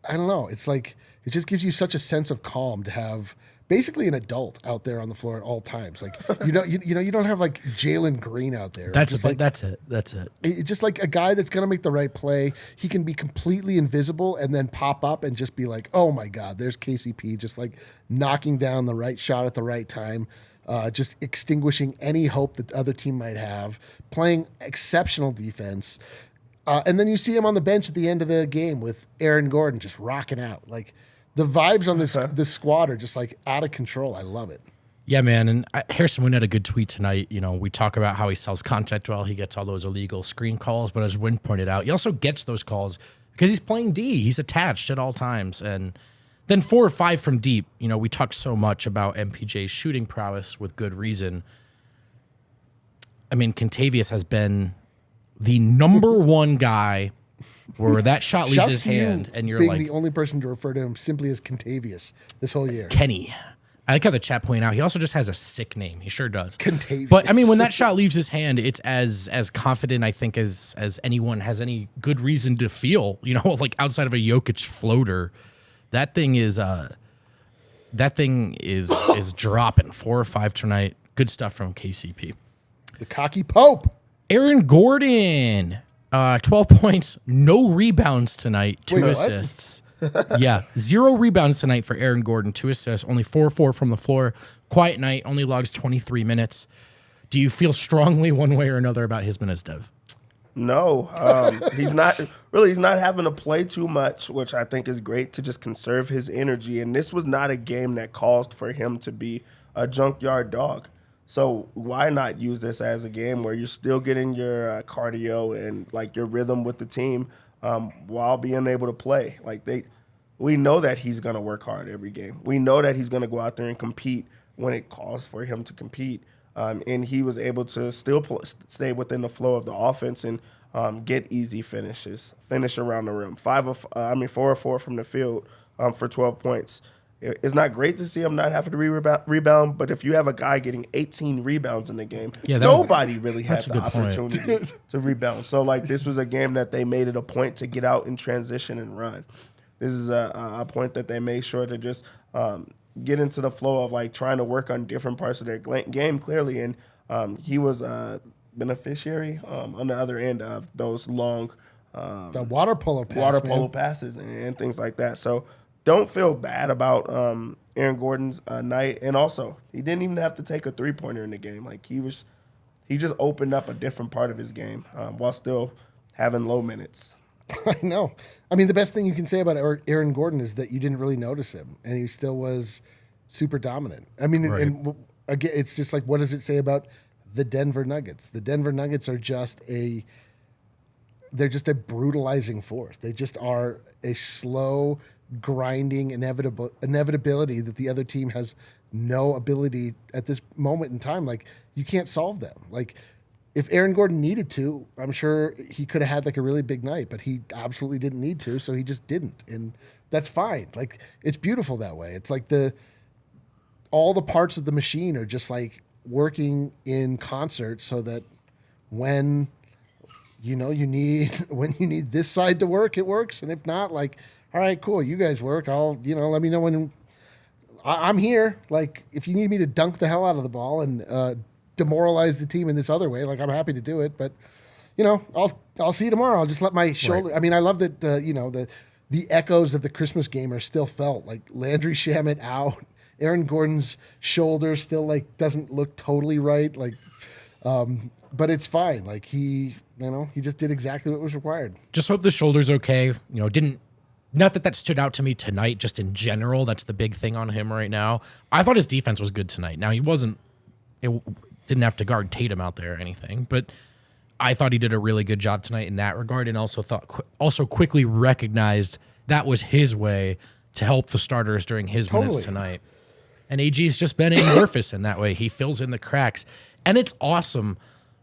Speaker 2: I don't know. It's like it just gives you such a sense of calm to have basically an adult out there on the floor at all times. Like you don't have like Jalen Green out there.
Speaker 1: That's
Speaker 2: it.
Speaker 1: That's it.
Speaker 2: It's just like a guy that's gonna make the right play. He can be completely invisible and then pop up and just be like, oh my God, there's KCP, just like knocking down the right shot at the right time. Just extinguishing any hope that the other team might have. Playing exceptional defense. And then you see him on the bench at the end of the game with Aaron Gordon just rocking out. Like the vibes on this squad are just like out of control. I love it.
Speaker 1: Yeah, man. And Harrison Wind had a good tweet tonight. You know, we talk about how he sells contact well. He gets all those illegal screen calls. But as Wind pointed out, he also gets those calls because he's playing D. He's attached at all times. And then 4 or 5 from deep. You know, we talk so much about MPJ's shooting prowess with good reason. I mean, Kentavious has been the number one guy where that shot leaves his hand and you're
Speaker 2: being
Speaker 1: like
Speaker 2: the only person to refer to him simply as Kentavious this whole year.
Speaker 1: Kenny. I like how the chat pointed out he also just has a sick name. He sure does.
Speaker 2: Kentavious.
Speaker 1: But I mean, when that shot leaves his hand, it's as confident, I think, as anyone has any good reason to feel. You know, like outside of a Jokic floater, that thing is dropping 4 or 5 tonight. Good stuff from KCP.
Speaker 2: The cocky Pope.
Speaker 1: Aaron Gordon, 12 points, no rebounds tonight, 2 assists. Yeah, 0 rebounds tonight for Aaron Gordon, 2 assists, only 4-4 from the floor. Quiet night, only logs 23 minutes. Do you feel strongly one way or another about his minutes, Dev?
Speaker 3: No, he's not having to play too much, which I think is great to just conserve his energy. And this was not a game that caused for him to be a junkyard dog. So why not use this as a game where you're still getting your cardio and like your rhythm with the team while being able to play? Like we know that he's going to work hard every game. We know that he's going to go out there and compete when it calls for him to compete. And he was able to still stay within the flow of the offense and get easy finishes, finish around the rim. 4 or 4 from the field for 12 points. It's not great to see him not having to rebound, but if you have a guy getting 18 rebounds in the game, nobody really had the opportunity to rebound. So, like, this was a game that they made it a point to get out in transition and run. This is a point that they made sure to just get into the flow of, like, trying to work on different parts of their game, clearly. And he was a beneficiary on the other end of those long
Speaker 2: the water polo
Speaker 3: passes and things like that. So, don't feel bad about Aaron Gordon's night. And also, he didn't even have to take a 3-pointer in the game. Like, he he just opened up a different part of his game while still having low minutes.
Speaker 2: I know. I mean, the best thing you can say about Aaron Gordon is that you didn't really notice him, and he still was super dominant. I mean,
Speaker 1: Right.
Speaker 2: and again, it's just like, what does it say about the Denver Nuggets? The Denver Nuggets are just they're just a brutalizing force. They just are a slow, grinding inevitability that the other team has no ability at this moment in time. Like, you can't solve them. Like, if Aaron Gordon needed to, I'm sure he could have had like a really big night, but he absolutely didn't need to, so he just didn't. And that's fine. Like, it's beautiful that way. It's like all the parts of the machine are just like working in concert so that when you need this side to work, it works. And if not, like, all right, cool, you guys work. Let me know when I'm here. Like, if you need me to dunk the hell out of the ball and demoralize the team in this other way, like, I'm happy to do it. But, I'll see you tomorrow. I'll just let my shoulder. Right. I mean, I love that, the echoes of the Christmas game are still felt. Like, Landry Shamet out. Aaron Gordon's shoulder still, like, doesn't look totally right. Like, but it's fine. Like, he just did exactly what was required.
Speaker 1: Just hope the shoulder's okay. Not that stood out to me tonight, just in general. That's the big thing on him right now. I thought his defense was good tonight. Now, didn't have to guard Tatum out there or anything, but I thought he did a really good job tonight in that regard, and also quickly recognized that was his way to help the starters during his minutes tonight. And AG's just been amorphous in that way. He fills in the cracks, and it's awesome.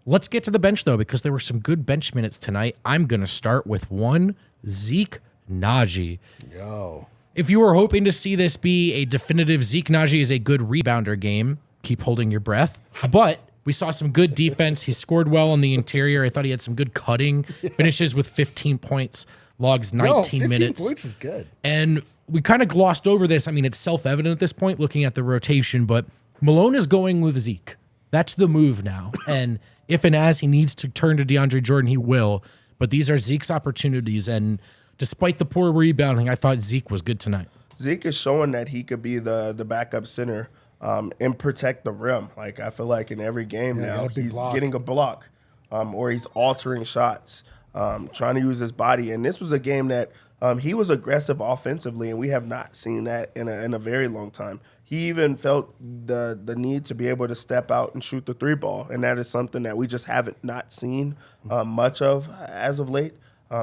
Speaker 1: Let's get to the bench, though, because there were some good bench minutes tonight. I'm going to start with one, Zeke Naji.
Speaker 2: Yo.
Speaker 1: If you were hoping to see this be a definitive Zeke Naji is a good rebounder game, keep holding your breath. But we saw some good defense. He scored well on the interior. I thought he had some good cutting. Finishes with 15 points, logs 19 minutes.
Speaker 2: 15 points is good.
Speaker 1: And we kind of glossed over this. I mean, it's self-evident at this point looking at the rotation, but Malone is going with Zeke. That's the move now. And if and as he needs to turn to DeAndre Jordan, he will. But these are Zeke's opportunities. And despite the poor rebounding, I thought Zeke was good tonight.
Speaker 3: Zeke is showing that he could be the backup center and protect the rim. Like, I feel like in every game now, he's getting a block or he's altering shots, trying to use his body. And this was a game that he was aggressive offensively, and we have not seen that in a very long time. He even felt the need to be able to step out and shoot the three ball, and that is something that we just haven't not seen much of as of late.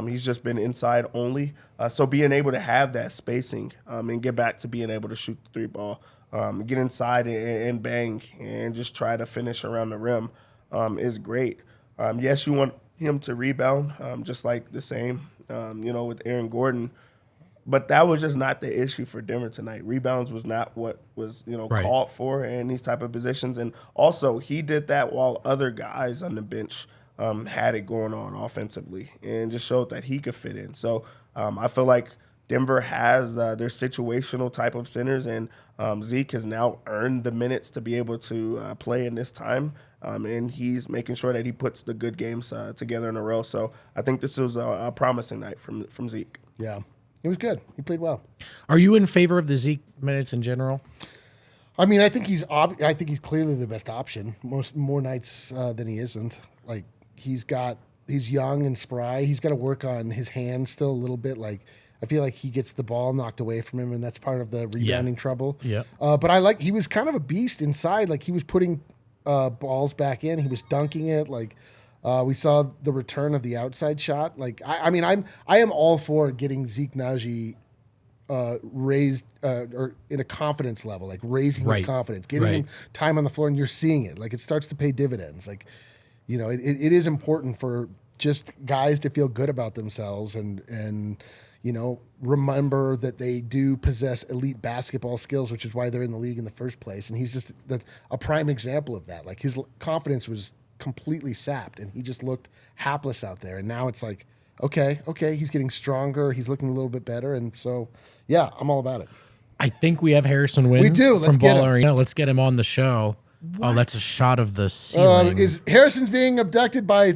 Speaker 3: He's just been inside only. So being able to have that spacing and get back to being able to shoot the three ball, get inside and bang and just try to finish around the rim is great. Yes, you want him to rebound, just like the same, with Aaron Gordon. But that was just not the issue for Denver tonight. Rebounds was not what was,
Speaker 1: Right.
Speaker 3: called for in these type of positions. And also, he did that while other guys on the bench had it going on offensively and just showed that he could fit in. So I feel like Denver has their situational type of centers, and Zeke has now earned the minutes to be able to play in this time. And he's making sure that he puts the good games together in a row. So I think this was a promising night from Zeke.
Speaker 2: Yeah. It was good. He played well.
Speaker 1: Are you in favor of the Zeke minutes in general?
Speaker 2: I mean, I think he's clearly the best option. More nights than he isn't. Like, he's young and spry. He's got to work on his hands still a little bit. Like, I feel like he gets the ball knocked away from him, and that's part of the rebounding trouble.
Speaker 1: Yeah.
Speaker 2: But he was kind of a beast inside. Like, he was putting balls back in. He was dunking it. Like, we saw the return of the outside shot. Like, I am all for getting Zeke Naji raised or in a confidence level, like raising his confidence, getting him time on the floor, and you're seeing it. Like, it starts to pay dividends. Like, it is important for just guys to feel good about themselves and remember that they do possess elite basketball skills, which is why they're in the league in the first place. And he's just a prime example of that. Like, his confidence was completely sapped, and he just looked hapless out there. And now it's like, okay, he's getting stronger. He's looking a little bit better. And so, yeah, I'm all about it.
Speaker 1: I think we have Harrison Wind.
Speaker 2: We do. Let's
Speaker 1: from
Speaker 2: get
Speaker 1: Ball
Speaker 2: him.
Speaker 1: Arena. Let's get him on the show. What? Oh, that's a shot of the ceiling.
Speaker 2: Is Harrison's being abducted by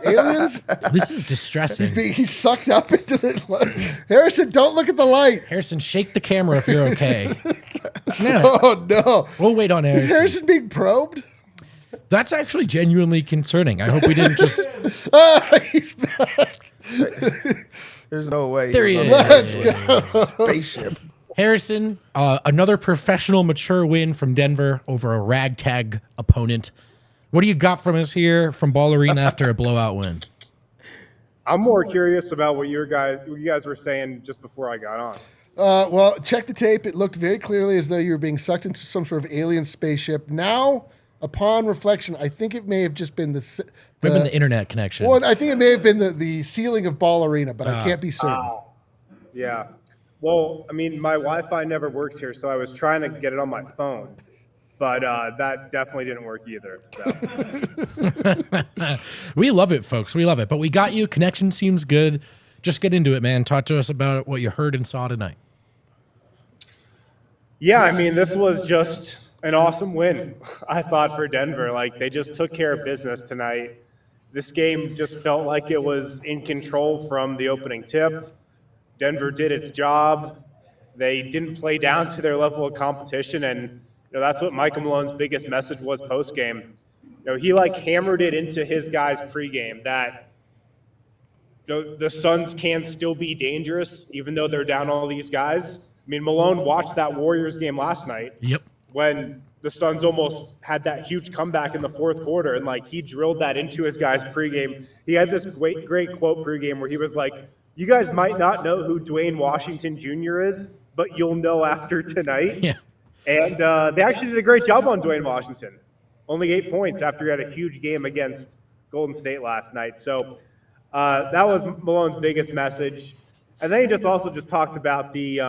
Speaker 2: aliens?
Speaker 1: This is distressing.
Speaker 2: He's sucked up into the Harrison, don't look at the light.
Speaker 1: Harrison, shake the camera if you're okay. Man,
Speaker 2: Oh, no.
Speaker 1: we'll wait on Harrison.
Speaker 2: Is Harrison being probed?
Speaker 1: That's actually genuinely concerning. I hope we didn't just.
Speaker 2: He's back.
Speaker 3: There's no way.
Speaker 1: There he
Speaker 3: was
Speaker 1: is.
Speaker 3: on
Speaker 2: Let's
Speaker 3: that spaceship.
Speaker 1: Harrison, another professional, mature win from Denver over a ragtag opponent. What do you got from us here from Ball Arena after a blowout win?
Speaker 4: I'm more curious about what you guys were saying just before I got on.
Speaker 2: Well, check the tape. It looked very clearly as though you were being sucked into some sort of alien spaceship. Now, upon reflection, I think it may have just been
Speaker 1: the internet connection.
Speaker 2: Well, I think it may have been the ceiling of Ball Arena, but I can't be certain.
Speaker 4: Yeah. Well, I mean, my Wi-Fi never works here, so I was trying to get it on my phone, but that definitely didn't work either. So
Speaker 1: We love it, folks. We love it. But we got you. Connection seems good. Just get into it, man. Talk to us about what you heard and saw tonight.
Speaker 4: yeah, I mean, this was just an awesome win, I thought, for Denver. Like, they just took care of business tonight. This game just felt like it was in control from the opening tip. Denver did its job. They didn't play down to their level of competition, and that's what Michael Malone's biggest message was post-game. He hammered it into his guys pregame that the Suns can still be dangerous even though they're down all these guys. I mean, Malone watched that Warriors game last night.
Speaker 1: Yep.
Speaker 4: When the Suns almost had that huge comeback in the fourth quarter, and he drilled that into his guys pregame. He had this great quote pregame where he was like, "You guys might not know who Dwayne Washington Jr. is, but you'll know after tonight."
Speaker 1: Yeah.
Speaker 4: And they actually did a great job on Dwayne Washington. Only 8 points after he had a huge game against Golden State last night. So that was Malone's biggest message. And then he just talked about the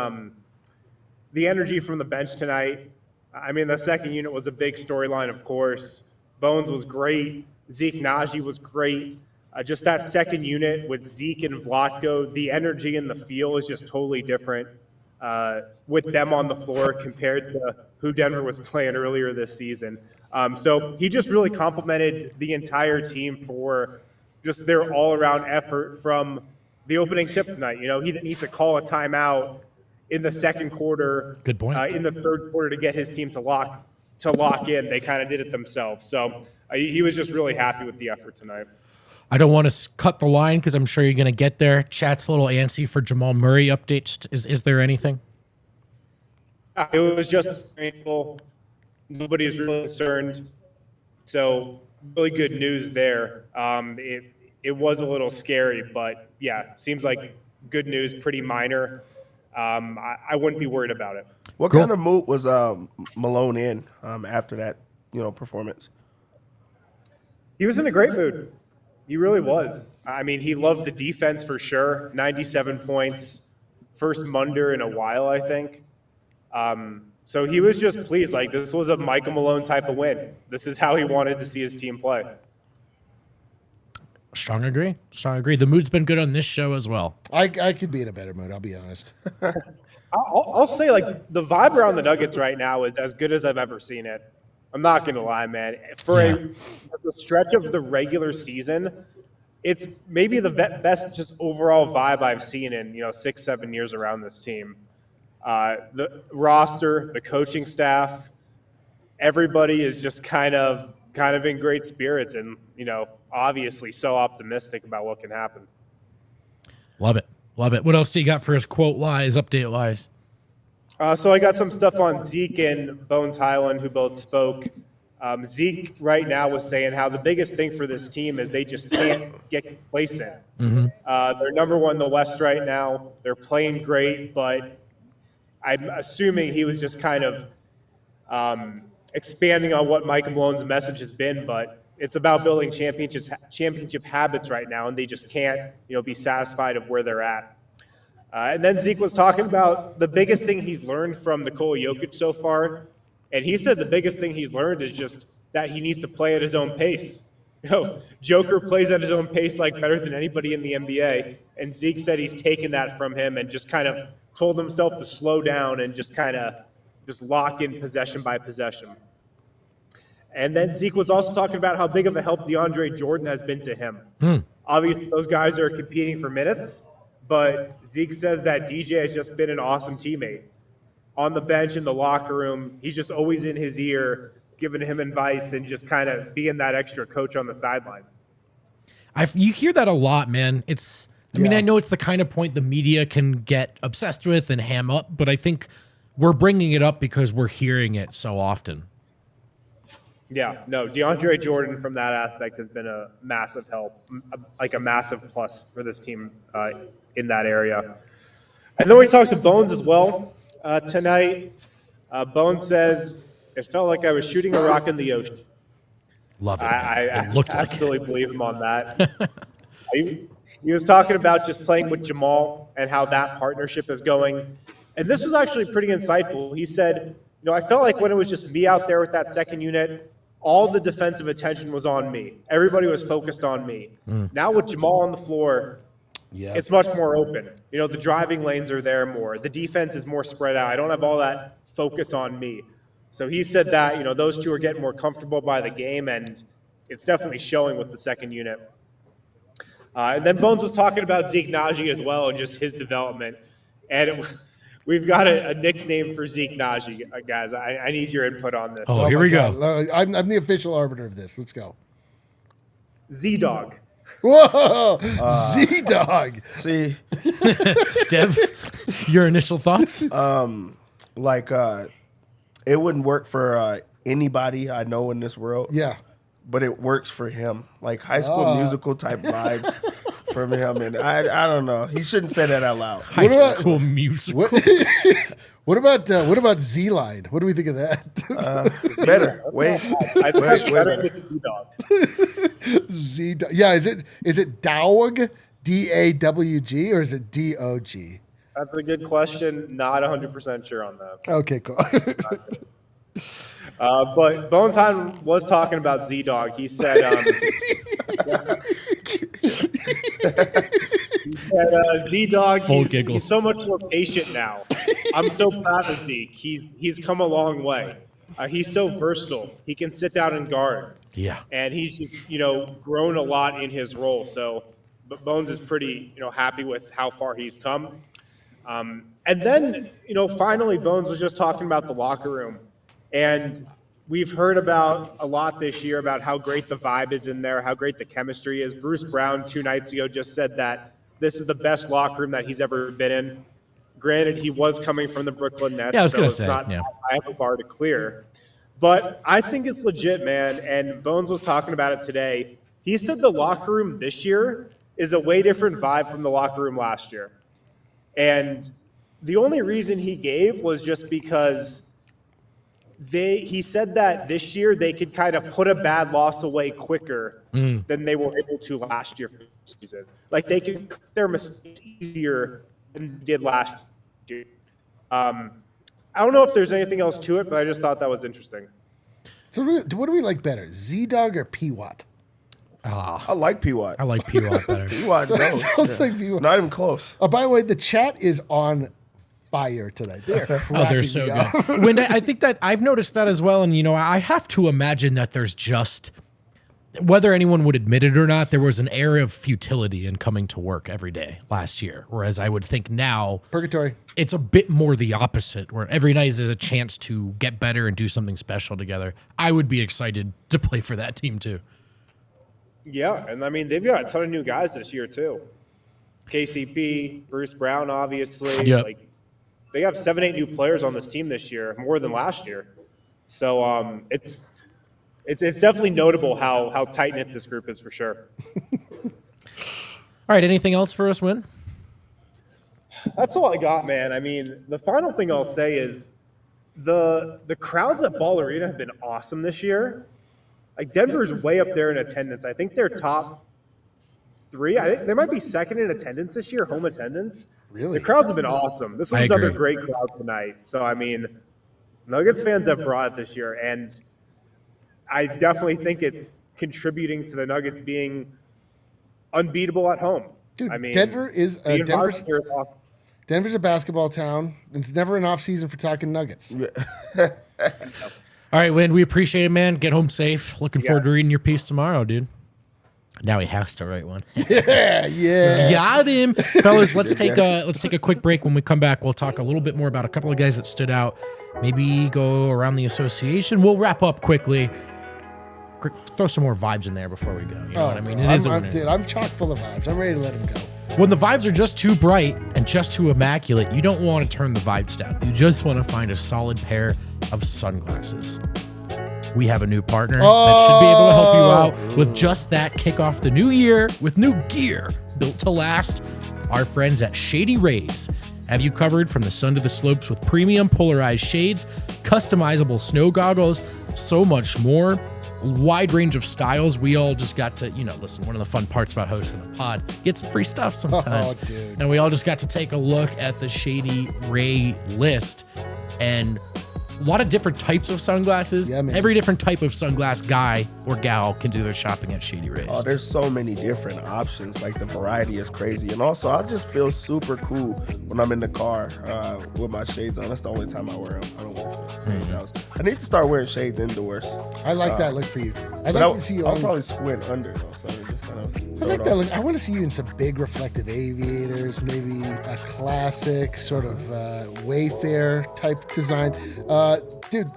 Speaker 4: energy from the bench tonight. I mean, the second unit was a big storyline, of course. Bones was great. Zeke Naji was great. Just that second unit with Zeke and Vlatko, the energy in the feel is just totally different with them on the floor compared to who Denver was playing earlier this season. So he just really complimented the entire team for just their all-around effort from the opening tip tonight. He didn't need to call a timeout in the second quarter.
Speaker 1: Good point.
Speaker 4: In the third quarter to get his team to lock in. They kind of did it themselves. So he was just really happy with the effort tonight.
Speaker 1: I don't want to cut the line because I'm sure you're going to get there. Chat's a little antsy for Jamal Murray updates. Is there anything?
Speaker 4: It was just painful. Nobody's really concerned. So really good news there. It was a little scary, but yeah, seems like good news, pretty minor. I wouldn't be worried about it.
Speaker 3: What kind of mood was Malone in after that performance?
Speaker 4: He was in a great mood. He really was. I mean, he loved the defense for sure. 97 points, first Munder in a while, I think. So he was just pleased. This was a Michael Malone type of win. This is how he wanted to see his team play.
Speaker 1: Strong agree. The mood's been good on this show as well.
Speaker 2: I could be in a better mood, I'll be honest.
Speaker 4: I'll say, the vibe around the Nuggets right now is as good as I've ever seen it. I'm not going to lie, man. For the stretch of the regular season, it's maybe the best just overall vibe I've seen in 6-7 years around this team. The roster, the coaching staff, everybody is just kind of in great spirits and obviously so optimistic about what can happen.
Speaker 1: Love it. What else do you got for us? Quote wise, update wise.
Speaker 4: So I got some stuff on Zeke and Bones Highland, who both spoke. Zeke right now was saying how the biggest thing for this team is they just can't get complacent. They're number one in the West right now. They're playing great, but I'm assuming he was just kind of expanding on what Mike Malone's message has been, but it's about building championship habits right now, and they just can't be satisfied of where they're at. And then Zeke was talking about the biggest thing he's learned from Nikola Jokic so far. And he said the biggest thing he's learned is just that he needs to play at his own pace. Joker plays at his own pace better than anybody in the NBA. And Zeke said he's taken that from him and just kind of told himself to slow down and just kind of just lock in possession by possession. And then Zeke was also talking about how big of a help DeAndre Jordan has been to him. Obviously, those guys are competing for minutes. But Zeke says that DJ has just been an awesome teammate. On the bench, in the locker room, he's just always in his ear, giving him advice and just kind of being that extra coach on the sideline.
Speaker 1: You hear that a lot, man. I mean,
Speaker 2: Yeah.
Speaker 1: I know it's the kind of point the media can get obsessed with and ham up, but I think we're bringing it up because we're hearing it so often.
Speaker 4: Yeah, no, DeAndre Jordan from that aspect has been a massive help, like a massive plus for this team in that area. And then we talked to Bones as well tonight. Bones says, it felt like I was shooting a rock in the ocean.
Speaker 1: Love it.
Speaker 4: I
Speaker 1: It looked like
Speaker 4: absolutely believe him on that. He was talking about just playing with Jamal and how that partnership is going. And this was actually pretty insightful. He said, I felt like when it was just me out there with that second unit, all the defensive attention was on me. Everybody was focused on me. Now with Jamal on the floor, it's much more open. The driving lanes are there more. The defense is more spread out. I don't have all that focus on me. So he said that, those two are getting more comfortable by the game, and it's definitely showing with the second unit. And then Bones was talking about Zeke Naji as well and just his development. And we've got a nickname for Zeke Naji, guys. I need your input on this.
Speaker 1: Oh, here
Speaker 2: my
Speaker 1: we
Speaker 2: God.
Speaker 1: go.
Speaker 2: I'm the official arbiter of this. Let's go.
Speaker 4: Z-Dog.
Speaker 2: Whoa, Z-Dog.
Speaker 3: See,
Speaker 1: Dev, your initial thoughts?
Speaker 3: it wouldn't work for anybody I know in this world.
Speaker 2: Yeah.
Speaker 3: But it works for him. Like High School Musical type vibes from him. And I don't know. He shouldn't say that out loud.
Speaker 1: High School Musical.
Speaker 2: What about Z-Line? What do we think of that?
Speaker 3: Better. Wait.
Speaker 4: I think it's better than Z-Dog.
Speaker 2: Z-Dog. Yeah, is it Dawg, D-A-W-G, or is it D-O-G?
Speaker 4: That's a good question. Not 100% sure on that.
Speaker 2: Okay, cool.
Speaker 4: But Boneheim was talking about Z-Dog. He said, Z-Dog, he's so much more patient now. I'm so proud of Zeke. He's come a long way. He's so versatile. He can sit down and guard.
Speaker 1: Yeah.
Speaker 4: And he's just, grown a lot in his role. So Bones is pretty, happy with how far he's come. And then, finally, Bones was just talking about the locker room. And we've heard about a lot this year about how great the vibe is in there, how great the chemistry is. Bruce Brown 2 nights ago just said that this is the best locker room that he's ever been in. Granted, he was coming from the Brooklyn Nets, so it's not I have a bar to clear. But I think it's legit, man. And Bones was talking about it today. He said the locker room this year is a way different vibe from the locker room last year. And the only reason he gave was just because he said that this year they could kind of put a bad loss away quicker than they were able to last year for the season. Like they could cut their mistakes easier than they did last year. I don't know if there's anything else to it, but I just thought that was interesting.
Speaker 2: So what do we like better, Z-Dog or P-Watt?
Speaker 3: I like P-Watt.
Speaker 1: I like P-Watt better.
Speaker 3: P-Watt knows.
Speaker 2: Sounds like P-Watt.
Speaker 3: It's not even close.
Speaker 2: Oh, by the way, the chat is on fire tonight.
Speaker 1: They're so good. When I think that I've noticed that as well, and I have to imagine that there's just, whether anyone would admit it or not, there was an air of futility in coming to work every day last year. Whereas I would think now,
Speaker 2: Purgatory.
Speaker 1: It's a bit more the opposite, where every night is a chance to get better and do something special together. I would be excited to play for that team too.
Speaker 4: Yeah, and I mean they've got a ton of new guys this year too. KCP, Bruce Brown, obviously.
Speaker 1: Yep.
Speaker 4: Like they have 7-8 new players on this team this year, more than last year. So it's definitely notable how tight knit this group is for sure.
Speaker 1: All right, anything else for us, Win?
Speaker 4: That's all I got, man. I mean, the final thing I'll say is the crowds at Ball Arena have been awesome this year. Like Denver's way up there in attendance. I think they're top 3. I think they might be second in attendance this year, home attendance.
Speaker 2: Really?
Speaker 4: The crowds have been awesome. This was another great crowd tonight. So, I mean, Nuggets fans have brought it this year, and I definitely think it's contributing to the Nuggets being unbeatable at home.
Speaker 2: Dude,
Speaker 4: I mean,
Speaker 2: Denver's
Speaker 4: awesome.
Speaker 2: Denver's a basketball town. It's never an off season for talking Nuggets.
Speaker 1: All right, Win, we appreciate it, man. Get home safe. Looking forward to reading your piece tomorrow, dude. Now he has to write one.
Speaker 2: Yeah.
Speaker 1: Got him, fellas. Let's take a quick break. When we come back, we'll talk a little bit more about a couple of guys that stood out. Maybe go around the association. We'll wrap up quickly. Throw some more vibes in there before we go. You know what I mean? It is a winner.
Speaker 2: Dude, I'm chock full of vibes. I'm ready to let him go.
Speaker 1: When the vibes are just too bright and just too immaculate, you don't want to turn the vibes down. You just want to find a solid pair of sunglasses. We have a new partner that should be able to help you out with just that. Kick off the new year with new gear built to last. Our friends at Shady Rays have you covered from the sun to the slopes with premium polarized shades, customizable snow goggles, so much more. Wide range of styles. We all just got to, listen, one of the fun parts about hosting a pod, get some free stuff sometimes.
Speaker 2: Oh, dude.
Speaker 1: And we all just got to take a look at the Shady Ray list, and a lot of different types of sunglasses.
Speaker 2: Yeah, man.
Speaker 1: Every different type of sunglass guy or gal can do their shopping at Shady Rays.
Speaker 3: Oh, there's so many different options. Like, the variety is crazy. And also, I just feel super cool when I'm in the car with my shades on. That's the only time I wear them. I don't wear shades else. I need to start wearing shades indoors.
Speaker 2: I like that look for you. I'd
Speaker 3: But
Speaker 2: like to see you
Speaker 3: I'll
Speaker 2: on.
Speaker 3: probably squint under, though. So just kind of.
Speaker 2: I like that look. I want to see you in some big reflective aviators, maybe a classic sort of Wayfair type design. Dude,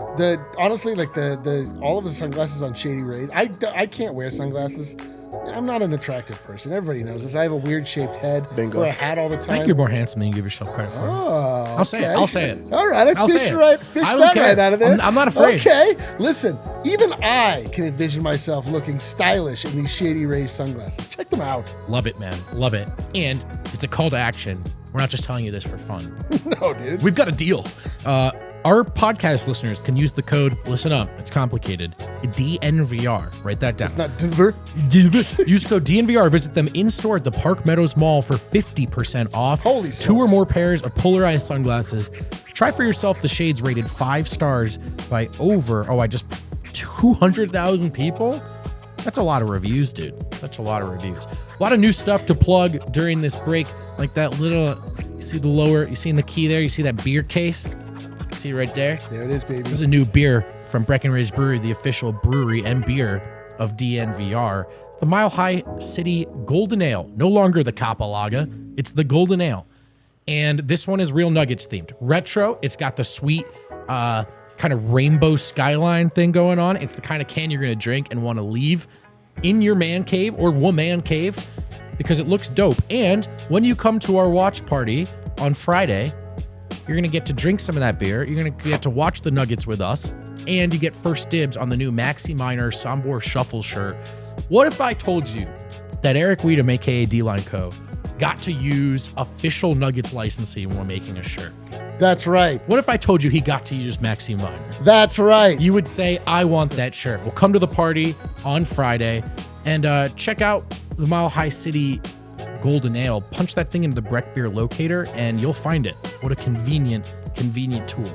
Speaker 2: honestly, like the all of the sunglasses on Shady Rays. I can't wear sunglasses. I'm not an attractive person. Everybody knows this. I have a weird shaped head.
Speaker 3: Bingo.
Speaker 2: Wear a hat all the
Speaker 1: I
Speaker 2: time.
Speaker 1: think you're more handsome than you give yourself credit for.
Speaker 2: Oh,
Speaker 1: I'll say it. I'll say it.
Speaker 2: All right,
Speaker 1: I'll say it.
Speaker 2: Fish
Speaker 1: I don't
Speaker 2: that
Speaker 1: care.
Speaker 2: right out of there.
Speaker 1: I'm not afraid.
Speaker 2: Okay, listen. Even I can envision myself looking stylish in these Shady Rays sunglasses. Check them out.
Speaker 1: Love it, man. Love it. And it's a call to action. We're not just telling you this for fun.
Speaker 2: No, dude.
Speaker 1: We've got a deal. Our podcast listeners can use the code, listen up, it's complicated, DNVR. Write that down.
Speaker 2: It's not Denver.
Speaker 1: Use code DNVR. Visit them in store at the Park Meadows Mall for 50% off.
Speaker 2: Holy
Speaker 1: 2
Speaker 2: smokes.
Speaker 1: or more pairs of polarized sunglasses. Try for yourself the shades rated 5 stars by over 200,000 people. That's a lot of reviews, dude. That's a lot of reviews. A lot of new stuff to plug during this break, like that little, you see the lower, you see in the key there, you see that beer case? See right there?
Speaker 2: There it is, baby.
Speaker 1: This is a new beer from Breckenridge Brewery, the official brewery and beer of DNVR. It's the Mile High City Golden Ale. No longer the Kappa Lager. It's the Golden Ale. And this one is real Nuggets themed. Retro. It's got the sweet kind of rainbow skyline thing going on. It's the kind of can you're going to drink and want to leave in your man cave or woman cave because it looks dope. And when you come to our watch party on Friday, you're going to get to drink some of that beer. You're going to get to watch the Nuggets with us. And you get first dibs on the new Maxi Minor Sombor Shuffle shirt. What if I told you that Eric Weedham, a.k.a. D-Line Co., got to use official Nuggets licensing when making a shirt?
Speaker 2: That's right.
Speaker 1: What if I told you he got to use Maxi Minor?
Speaker 2: That's right.
Speaker 1: You would say, I want that shirt. We'll come to the party on Friday and check out the Mile High City Golden Ale. Punch that thing into the Breck Beer locator and you'll find it. What a convenient tool.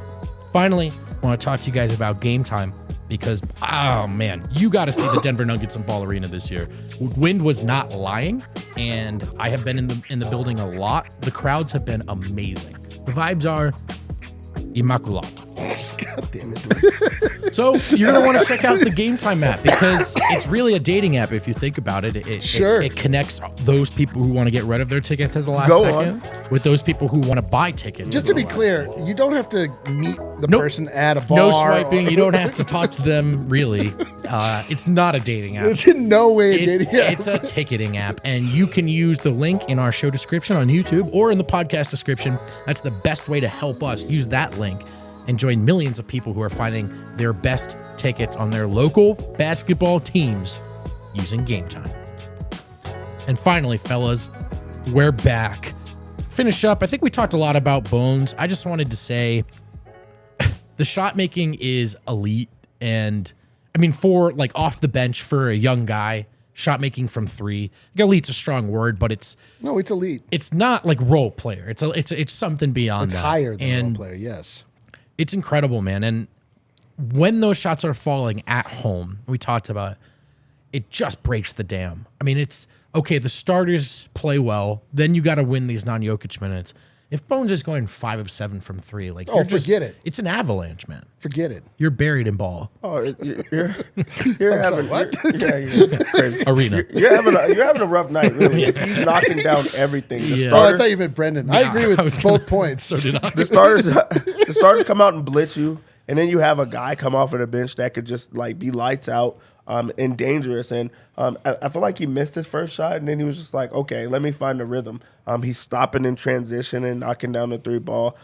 Speaker 1: Finally, I want to talk to you guys about Game Time because, oh man, you got to see the Denver Nuggets in Ball Arena this year. Wind was not lying, and I have been in the building a lot. The crowds have been amazing. The vibes are immaculate.
Speaker 2: God damn it.
Speaker 1: So you're going to want to check out the Game Time app because it's really a dating app if you think about it.
Speaker 2: Sure.
Speaker 1: It connects those people who want to get rid of their tickets at the last
Speaker 3: Go
Speaker 1: second with those people who want to buy tickets.
Speaker 2: Just
Speaker 1: at
Speaker 2: to
Speaker 1: the
Speaker 2: be
Speaker 1: last
Speaker 2: clear,
Speaker 1: second.
Speaker 2: you don't have to meet the
Speaker 1: Nope.
Speaker 2: person at a bar.
Speaker 1: No swiping. You don't have to talk to them, really. It's not a dating app.
Speaker 2: It's in no way a dating app.
Speaker 1: It's a ticketing app, and you can use the link in our show description on YouTube or in the podcast description. That's the best way to help us. Use that link and join millions of people who are finding their best tickets on their local basketball teams using Game Time. And finally, fellas, we're back. Finish up. I think we talked a lot about Bones. I just wanted to say the shot making is elite. And I mean, for like off the bench for a young guy, shot making from 3. Elite's a strong word, but it's
Speaker 2: elite.
Speaker 1: It's not like role player. It's something beyond
Speaker 2: It's
Speaker 1: that.
Speaker 2: higher than
Speaker 1: and
Speaker 2: role player, yes.
Speaker 1: It's incredible, man. And when those shots are falling at home, we talked about it, it just breaks the dam. I mean, it's okay, the starters play well, then you got to win these non-Jokic minutes. If Bones is going 5 of 7 from 3, like,
Speaker 2: forget it.
Speaker 1: It's an avalanche, man.
Speaker 2: Forget it.
Speaker 1: You're buried in ball.
Speaker 3: Oh, you're having
Speaker 2: what?
Speaker 3: You're crazy.
Speaker 1: Arena.
Speaker 3: You're having a rough night, really. He's knocking down everything. The
Speaker 1: Yeah.
Speaker 2: I
Speaker 3: starters,
Speaker 2: thought you meant Brendan. I agree with both points.
Speaker 1: So did I.
Speaker 3: the starters come out and blitz you, and then you have a guy come off of the bench that could just like be lights out. And dangerous. And I feel like he missed his first shot, and then he was just like, okay, let me find the rhythm. He's stopping in transition and knocking down the 3 ball.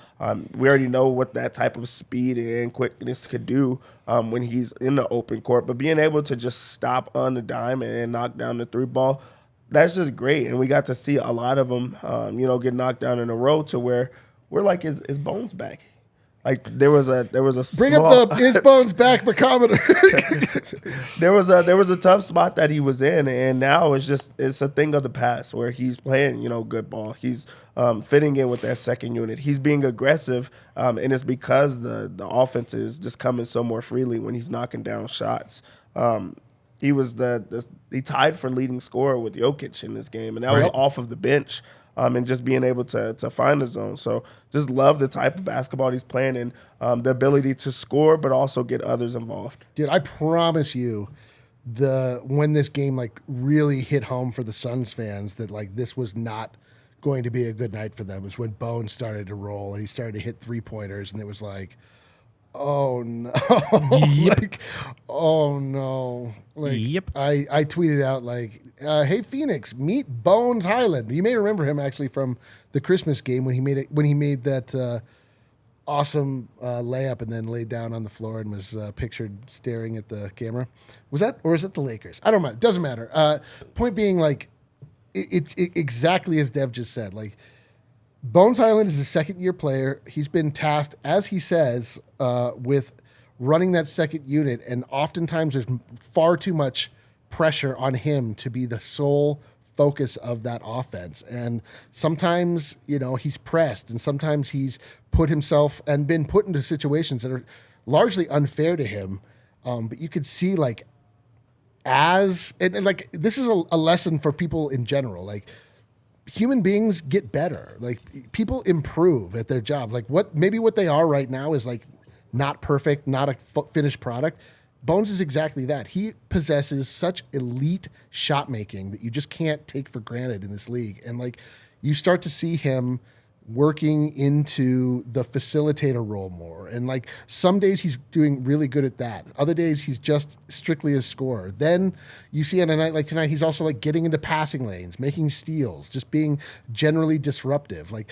Speaker 3: We already know what that type of speed and quickness could do when he's in the open court. But being able to just stop on the dime and knock down the 3 ball, that's just great. And we got to see a lot of them, get knocked down in a row to where we're like, is Bones back? Like there was a
Speaker 2: Bring
Speaker 3: small,
Speaker 2: up the his bones back barometer.
Speaker 3: there was a tough spot that he was in, and now it's a thing of the past where he's playing good ball. He's fitting in with that second unit. He's being aggressive, and it's because the offense is just coming so more freely when he's knocking down shots. He was he tied for leading scorer with Jokic in this game, and that was off of the bench. And just being able to find the zone. So just love the type of basketball he's playing and the ability to score, but also get others involved.
Speaker 2: Dude, I promise you, when this game like really hit home for the Suns fans, that like this was not going to be a good night for them, was when Bones started to roll and he started to hit 3-pointers, and it was like, oh no.
Speaker 1: Yep.
Speaker 2: Like, oh no. Like,
Speaker 1: Yep.
Speaker 2: I tweeted out like, hey Phoenix, meet Bones Highland. You may remember him actually from the Christmas game when he made that awesome layup and then laid down on the floor and was pictured staring at the camera. Was it the Lakers? I don't know. It doesn't matter. Point being, like, it's exactly as Dev just said. Like, Bones Highland is a second-year player. He's been tasked, as he says, with running that second unit, and oftentimes there's far too much pressure on him to be the sole focus of that offense. And sometimes, he's pressed, and sometimes he's put himself and been put into situations that are largely unfair to him. But you could see, like, and like, this is a lesson for people in general. Like, human beings get better. Like, people improve at their jobs. Like, what they are right now is like not perfect, not a finished product. Bones is exactly that. He possesses such elite shot making that you just can't take for granted in this league. And like, you start to see him working into the facilitator role more. And like, some days he's doing really good at that. Other days he's just strictly a scorer. Then you see on a night like tonight, he's also like getting into passing lanes, making steals, just being generally disruptive. Like,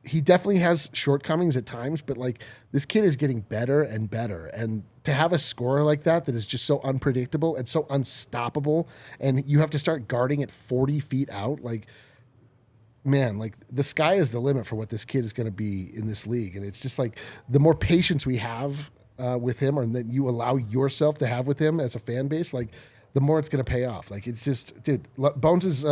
Speaker 2: he definitely has shortcomings at times, but like, this kid is getting better and better. And to have a scorer like that is just so unpredictable and so unstoppable, and you have to start guarding at 40 feet out, like, man, like, the sky is the limit for what this kid is going to be in this league. And it's just like, the more patience we have with him, or that you allow yourself to have with him as a fan base, like, the more it's going to pay off. Like, it's just, dude, Bones is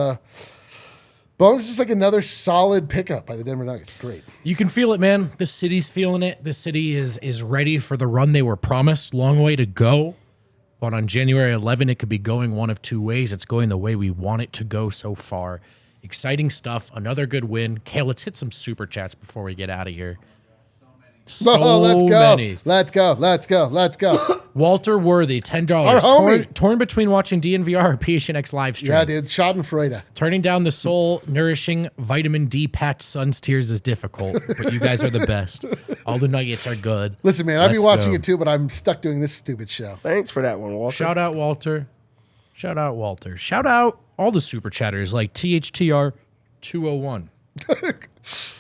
Speaker 2: just like another solid pickup by the Denver Nuggets. Great.
Speaker 1: You can feel it, man. The city's feeling it. The city is ready for the run they were promised. Long way to go. But on January 11, it could be going one of two ways. It's going the way we want it to go so far. Exciting stuff. Another good win. Kale, let's hit some super chats before we get out of here.
Speaker 2: Let's go.
Speaker 1: Many.
Speaker 2: Let's go.
Speaker 1: Walter Worthy, $10.
Speaker 2: Our homie.
Speaker 1: Torn between watching DNVR or PHNX live stream.
Speaker 2: Yeah, dude. Schadenfreude.
Speaker 1: Turning down the soul-nourishing vitamin D-packed Sun's tears is difficult, but you guys are the best. All the Nuggets are good.
Speaker 2: Listen, man, I'll be
Speaker 1: Let's
Speaker 2: watching
Speaker 1: go.
Speaker 2: it too, but I'm stuck doing this stupid show.
Speaker 3: Thanks for that one, Walter.
Speaker 1: Shout out Walter. Shout out Walter. Shout out all the super chatters like THTR 201.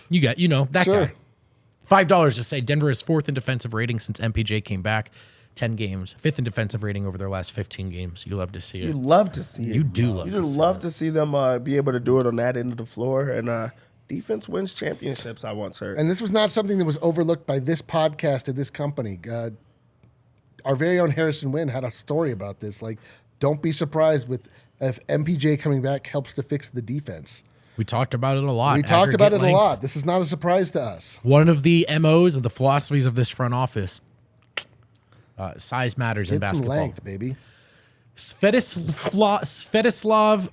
Speaker 1: You got, that
Speaker 2: Sure.
Speaker 1: guy. $5 to say Denver is 4th in defensive rating since MPJ came back. 10 games. 5th in defensive rating over their last 15 games. You love to see it.
Speaker 3: You love to see it.
Speaker 1: You do love
Speaker 3: You
Speaker 1: to
Speaker 3: just
Speaker 1: see
Speaker 3: love
Speaker 1: it.
Speaker 3: to see them be able to do it on that end of the floor. And defense wins championships, I once heard.
Speaker 2: And this was not something that was overlooked by this podcast or this company. Our very own Harrison Wynn had a story about this. Like, don't be surprised if MPJ coming back helps to fix the defense.
Speaker 1: We talked about it a lot.
Speaker 2: We talked about it
Speaker 1: Aggregate
Speaker 2: a
Speaker 1: length.
Speaker 2: lot. This is not a surprise to us.
Speaker 1: One of the MOs of the philosophies of this front office. Size matters in
Speaker 2: Get some
Speaker 1: basketball.
Speaker 2: length, baby.
Speaker 1: Svetislav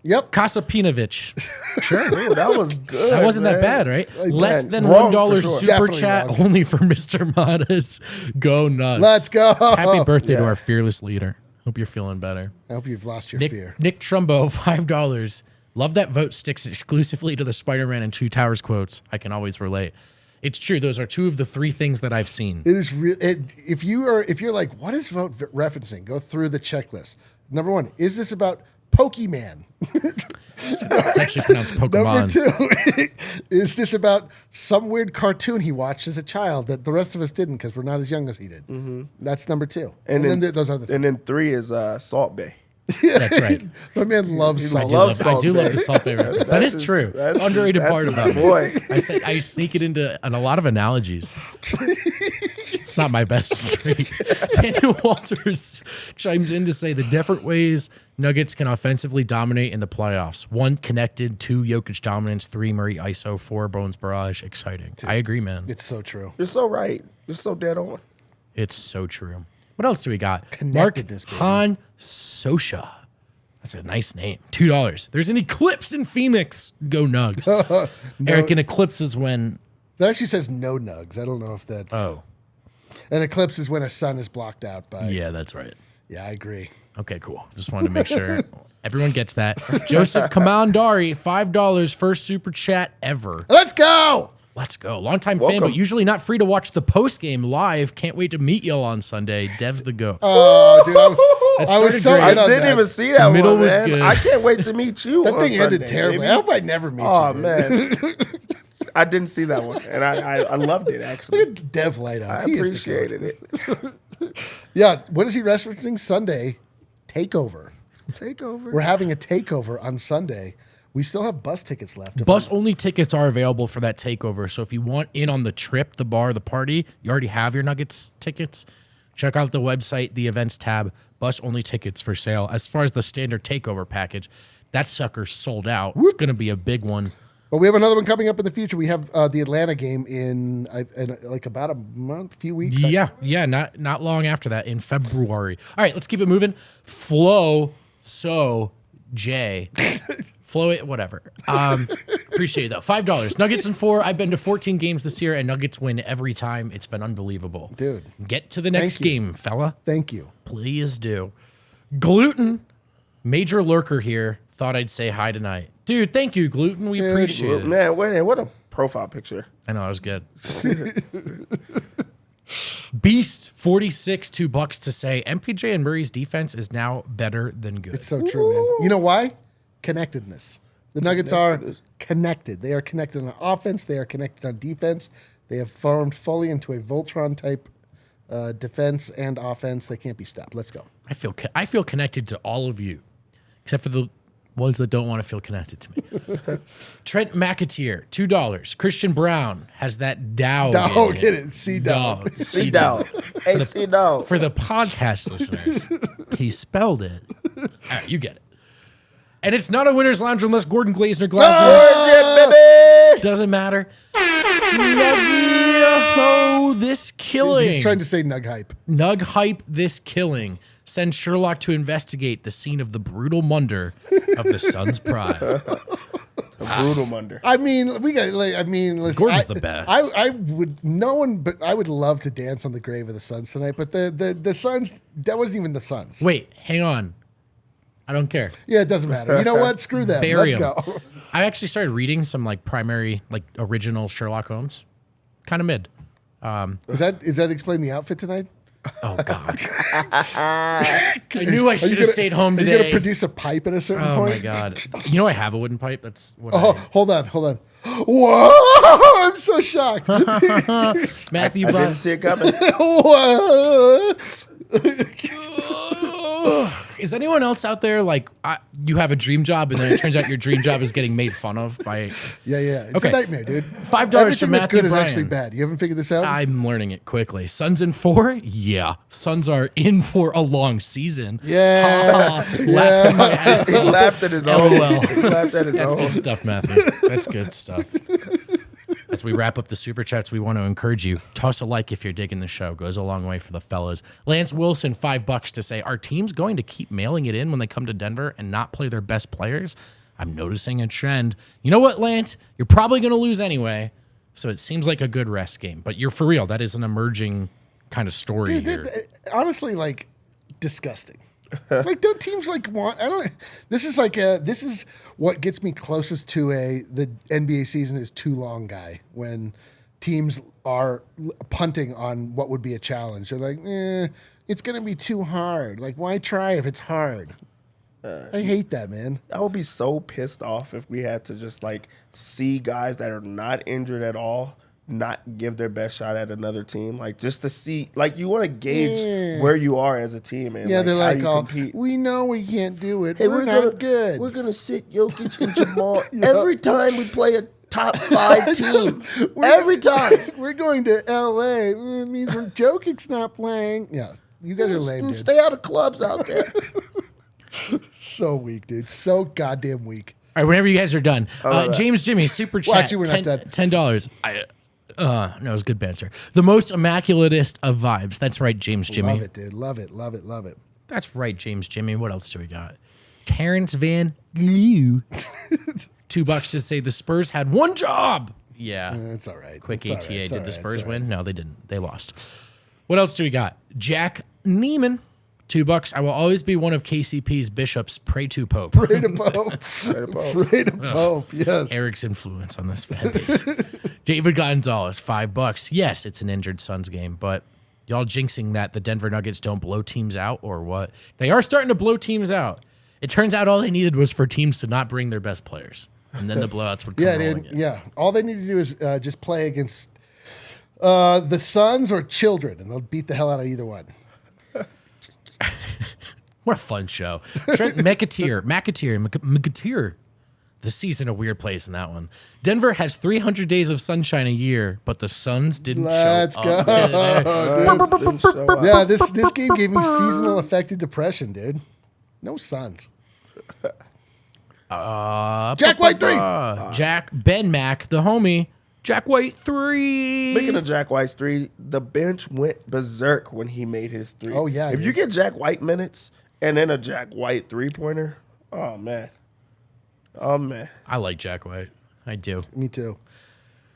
Speaker 2: Yep.
Speaker 1: Kasapinovic. Sure.
Speaker 3: Ooh, that was good.
Speaker 1: That wasn't
Speaker 3: man.
Speaker 1: that bad, right? Less than
Speaker 3: wrong
Speaker 1: $1
Speaker 3: for sure.
Speaker 1: super
Speaker 2: Definitely
Speaker 1: chat
Speaker 2: wrong.
Speaker 1: only for Mr. Matas. Go nuts.
Speaker 2: Let's go.
Speaker 1: Happy birthday to
Speaker 3: Yeah.
Speaker 1: our fearless leader. Hope you're feeling better.
Speaker 2: I hope you've lost your fear.
Speaker 1: Nick Trumbo, $5. Love that Vogt sticks exclusively to the Spider-Man and Two Towers quotes. I can always relate. It's true. Those are two of the three things that I've seen.
Speaker 2: It is real. If you're like, what is Vogt referencing? Go through the checklist. Number one, is this about Pokemon?
Speaker 1: It's actually pronounced Pokemon.
Speaker 2: Number two, is this about some weird cartoon he watched as a child that the rest of us didn't because we're not as young as he did? Mm-hmm. That's number two.
Speaker 3: And
Speaker 2: then
Speaker 3: then
Speaker 2: those other things.
Speaker 3: And then 3 is Salt Bay.
Speaker 1: That's right.
Speaker 2: My man loves
Speaker 1: I
Speaker 2: salt.
Speaker 1: do love
Speaker 3: Salt
Speaker 1: the
Speaker 3: Bae.
Speaker 1: Salt Bae reference. That is true. Underrated part
Speaker 3: his
Speaker 1: about me.
Speaker 3: boy.
Speaker 1: I sneak it into a lot of analogies. It's not my best trait. Daniel Walters chimes in to say the different ways Nuggets can offensively dominate in the playoffs. 1, connected. 2, Jokic dominance. 3, Murray ISO. 4, Bones barrage. Exciting. I agree, man.
Speaker 2: It's so true.
Speaker 3: You're so right. You're so dead on.
Speaker 1: It's so true. What else do we got? Mark
Speaker 2: Connectedness, baby.
Speaker 1: Han Sosha. That's a nice name. $2. There's an eclipse in Phoenix. Go Nugs. Eric, an eclipse is when...
Speaker 2: That actually says no nugs. I don't know if that's...
Speaker 1: Oh,
Speaker 2: An eclipse is when a sun is blocked out by...
Speaker 1: yeah, that's right.
Speaker 2: Yeah, I agree.
Speaker 1: Okay, cool. Just wanted to make sure everyone gets that. Joseph Kamandari, $5, first super chat ever.
Speaker 2: Let's go!
Speaker 1: Let's go. Longtime fan,
Speaker 3: Welcome.
Speaker 1: but usually not free to watch the post game live. Can't wait to meet y'all on Sunday. Dev's the go.
Speaker 2: Oh, dude, I
Speaker 1: started
Speaker 2: was so
Speaker 1: great.
Speaker 3: I
Speaker 2: in on
Speaker 3: didn't
Speaker 2: that.
Speaker 3: even see that
Speaker 1: Middle
Speaker 3: one,
Speaker 1: was
Speaker 3: man.
Speaker 1: good.
Speaker 3: I can't wait to meet you.
Speaker 2: That
Speaker 3: on
Speaker 2: thing ended
Speaker 3: Sunday,
Speaker 2: terribly.
Speaker 3: baby.
Speaker 2: I hope I never meet
Speaker 3: Oh
Speaker 2: you.
Speaker 3: man, I didn't see that one, and I loved it actually.
Speaker 2: Look at Dev light up.
Speaker 3: I
Speaker 2: He is the
Speaker 3: appreciated
Speaker 2: goat.
Speaker 3: it.
Speaker 2: Yeah, what is he referencing? Sunday takeover.
Speaker 3: Take over.
Speaker 2: We're having a takeover on Sunday. We still have bus tickets left.
Speaker 1: Bus only tickets are available for that takeover. So if you want in on the trip, the bar, the party, you already have your Nuggets tickets. Check out the website, the events tab, bus only tickets for sale. As far as the standard takeover package, that sucker's sold out. It's going to be a big one.
Speaker 2: But we have another one coming up in the future. We have the Atlanta game in like about a month, few weeks.
Speaker 1: Yeah, not long after that in February. All right, let's keep it moving. Flo, J. Flow it, whatever. Appreciate it though. $5. Nuggets in 4. I've been to 14 games this year, and Nuggets win every time. It's been unbelievable.
Speaker 2: Dude.
Speaker 1: Get to the next
Speaker 2: Thank you.
Speaker 1: game, fella.
Speaker 2: Thank you.
Speaker 1: Please do. Gluten, major lurker here. Thought I'd say hi tonight. Dude, thank you, Gluten. We appreciate it.
Speaker 3: Man, what a profile picture.
Speaker 1: I know, that was good. Beast 46, $2 to say MPJ and Murray's defense is now better than good.
Speaker 2: It's so true, man. You know why? Connectedness. The Nuggets are connected. They are connected on offense. They are connected on defense. They have formed fully into a Voltron type defense and offense. They can't be stopped. Let's go.
Speaker 1: I feel connected to all of you, except for the ones that don't want to feel connected to me. Trent McAteer, $2. Christian Brown has that Dow.
Speaker 2: Get it. C-Dow.
Speaker 3: C Dow. Hey, C Dow.
Speaker 1: For the podcast listeners, he spelled it. All right, you get it. And it's not a winner's lounge unless Gordon Glazner Glasner.
Speaker 3: Baby.
Speaker 1: Doesn't matter. Nug this killing.
Speaker 2: He's trying to say Nug hype.
Speaker 1: Nug hype this killing. Send Sherlock to investigate the scene of the brutal munder of the Sun's pride.
Speaker 3: A brutal munder.
Speaker 2: I mean, we got. Like, I mean, listen.
Speaker 1: Gordon's the best.
Speaker 2: I would. No one, but I would love to dance on the grave of the Suns tonight. But the Suns. That wasn't even the Suns.
Speaker 1: Wait, hang on. I don't care.
Speaker 2: Yeah, it doesn't matter. You know what? Screw them.
Speaker 1: Bury
Speaker 2: Let's
Speaker 1: 'em.
Speaker 2: go.
Speaker 1: I actually started reading some like primary, like original Sherlock Holmes. Kind of mid.
Speaker 2: Is that explain the outfit tonight?
Speaker 1: Oh God! I knew I should have stayed home
Speaker 2: Are you
Speaker 1: today.
Speaker 2: gonna produce a pipe at a certain
Speaker 1: Oh
Speaker 2: point?
Speaker 1: my God! You know I have a wooden pipe. That's what.
Speaker 2: Oh,
Speaker 1: I,
Speaker 2: hold on. Whoa! I'm so shocked.
Speaker 1: Matthew
Speaker 3: I
Speaker 1: brought.
Speaker 3: didn't see it coming.
Speaker 2: Whoa.
Speaker 1: Is anyone else out there like you have a dream job and then it turns out your dream job is getting made fun of by?
Speaker 2: Yeah. It's
Speaker 1: Okay.
Speaker 2: a nightmare, dude.
Speaker 1: $5
Speaker 2: Everything
Speaker 1: from
Speaker 2: that's
Speaker 1: Matthew
Speaker 2: good
Speaker 1: Bryan.
Speaker 2: is actually bad. You haven't figured this out?
Speaker 1: I'm learning it quickly. Suns in 4? Yeah. Suns are in for a long season.
Speaker 2: Yeah.
Speaker 1: Laughing my ass
Speaker 3: He
Speaker 1: off.
Speaker 3: laughed at his own.
Speaker 1: LOL.
Speaker 3: He laughed at his
Speaker 1: That's
Speaker 3: own.
Speaker 1: good stuff, Matthew. That's good stuff. As we wrap up the Super Chats, we want to encourage you, toss a like if you're digging the show. Goes a long way for the fellas. Lance Wilson, $5 to say, are teams going to keep mailing it in when they come to Denver and not play their best players? I'm noticing a trend. You know what, Lance? You're probably going to lose anyway, so it seems like a good rest game. But you're for real. That is an emerging kind of story here.
Speaker 2: Honestly, like, disgusting. Like, don't teams like want? I don't. This is what gets me closest to the NBA season is too long guy. When teams are punting on what would be a challenge, they're like, it's gonna be too hard. Like, why try if it's hard? I hate that, man.
Speaker 3: I would be so pissed off if we had to just like see guys that are not injured at all not give their best shot at another team, like just to see, like you want to gauge where you are as a team, and
Speaker 2: they're like,
Speaker 3: compete.
Speaker 2: We know we can't do it.
Speaker 3: Hey,
Speaker 2: we're not good.
Speaker 3: We're gonna sit Jokic and Jamal every time we play a top 5 team. Every time
Speaker 2: we're going to LA, it means Jokic's not playing. Yeah, you guys are lame, dude.
Speaker 3: Stay out of clubs out there.
Speaker 2: So weak, dude. So goddamn weak.
Speaker 1: All right, whenever you guys are done, James Jimmy, Super Chat,
Speaker 2: Watch it, we're not done.
Speaker 1: $10. No, it was good banter. The most immaculatest of vibes. That's right, James Jimmy.
Speaker 2: Love it, dude. Love it, love it, love it.
Speaker 1: That's right, James Jimmy. What else do we got? Terrence Van Leeuw. $2 to say the Spurs had one job. Yeah.
Speaker 2: It's all right.
Speaker 1: Quick
Speaker 2: It's
Speaker 1: ATA.
Speaker 2: all right.
Speaker 1: Did the Spurs win? No, they didn't. They lost. What else do we got? Jack Neiman. $2. I will always be one of KCP's bishops. Pray to Pope.
Speaker 2: Pray to Pope. Pray to Pope. Yes.
Speaker 1: Eric's influence on this fan base. David Gonzalez, $5. Yes, it's an injured Suns game, but y'all jinxing that the Denver Nuggets don't blow teams out or what? They are starting to blow teams out. It turns out all they needed was for teams to not bring their best players, and then the blowouts would come rolling in.
Speaker 2: Yeah. All they need to do is just play against the Suns or Children, and they'll beat the hell out of either one.
Speaker 1: What a fun show. Trent McAteer. The season a weird place in that one. Denver has 300 days of sunshine a year, but the Suns didn't show up today.
Speaker 2: Yeah, this game gave me seasonal affected depression, dude. No Suns. Jack White 3.
Speaker 1: Ben Mack, the homie. Jack White 3.
Speaker 3: Speaking of Jack White's 3, the bench went berserk when he made his 3.
Speaker 2: Oh, yeah.
Speaker 3: If you get Jack White minutes and then a Jack White 3-pointer, oh, man. Oh, man.
Speaker 1: I like Jack White. I do.
Speaker 2: Me too.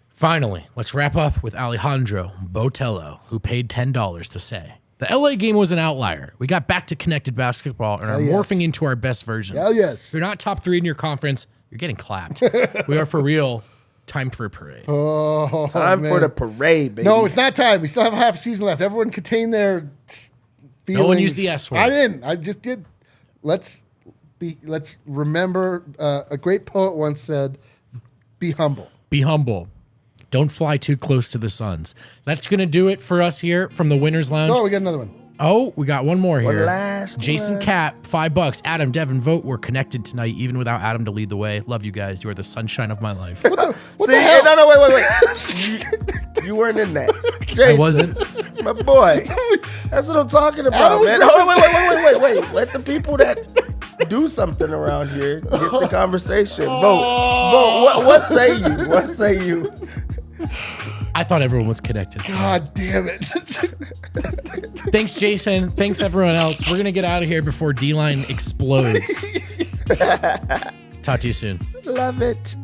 Speaker 1: Finally, let's wrap up with Alejandro Botello, who paid $10 to say, the LA game was an outlier. We got back to connected basketball and are morphing into our best version.
Speaker 2: Hell yes.
Speaker 1: If you're not top 3 in your conference, you're getting clapped. We are for real. Time for a parade.
Speaker 2: Oh,
Speaker 3: time for the parade, baby.
Speaker 2: No, it's not time. We still have half a season left. Everyone contain their feelings.
Speaker 1: No one used the S word.
Speaker 2: I didn't. I just did. Let's remember a great poet once said, be humble.
Speaker 1: Be humble. Don't fly too close to the Suns. That's going to do it for us here from the Winners Lounge.
Speaker 2: Oh, we got another one.
Speaker 1: Oh, we got one more here.
Speaker 3: Last
Speaker 1: Jason
Speaker 3: one.
Speaker 1: Cap, $5. Adam, Devin, Vogt. We're connected tonight, even without Adam to lead the way. Love you guys. You are the sunshine of my life.
Speaker 2: What
Speaker 3: See,
Speaker 2: the hell?
Speaker 3: No, wait. You weren't in that. Jason,
Speaker 1: I wasn't.
Speaker 3: My boy. That's what I'm talking about, man. Hold on, wait. Let the people that do something around here get the conversation. Vote. What say you? What say you?
Speaker 1: I thought everyone was connected.
Speaker 2: God damn it.
Speaker 1: Thanks, Jason. Thanks, everyone else. We're going to get out of here before D-Line explodes. Talk to you soon.
Speaker 3: Love it.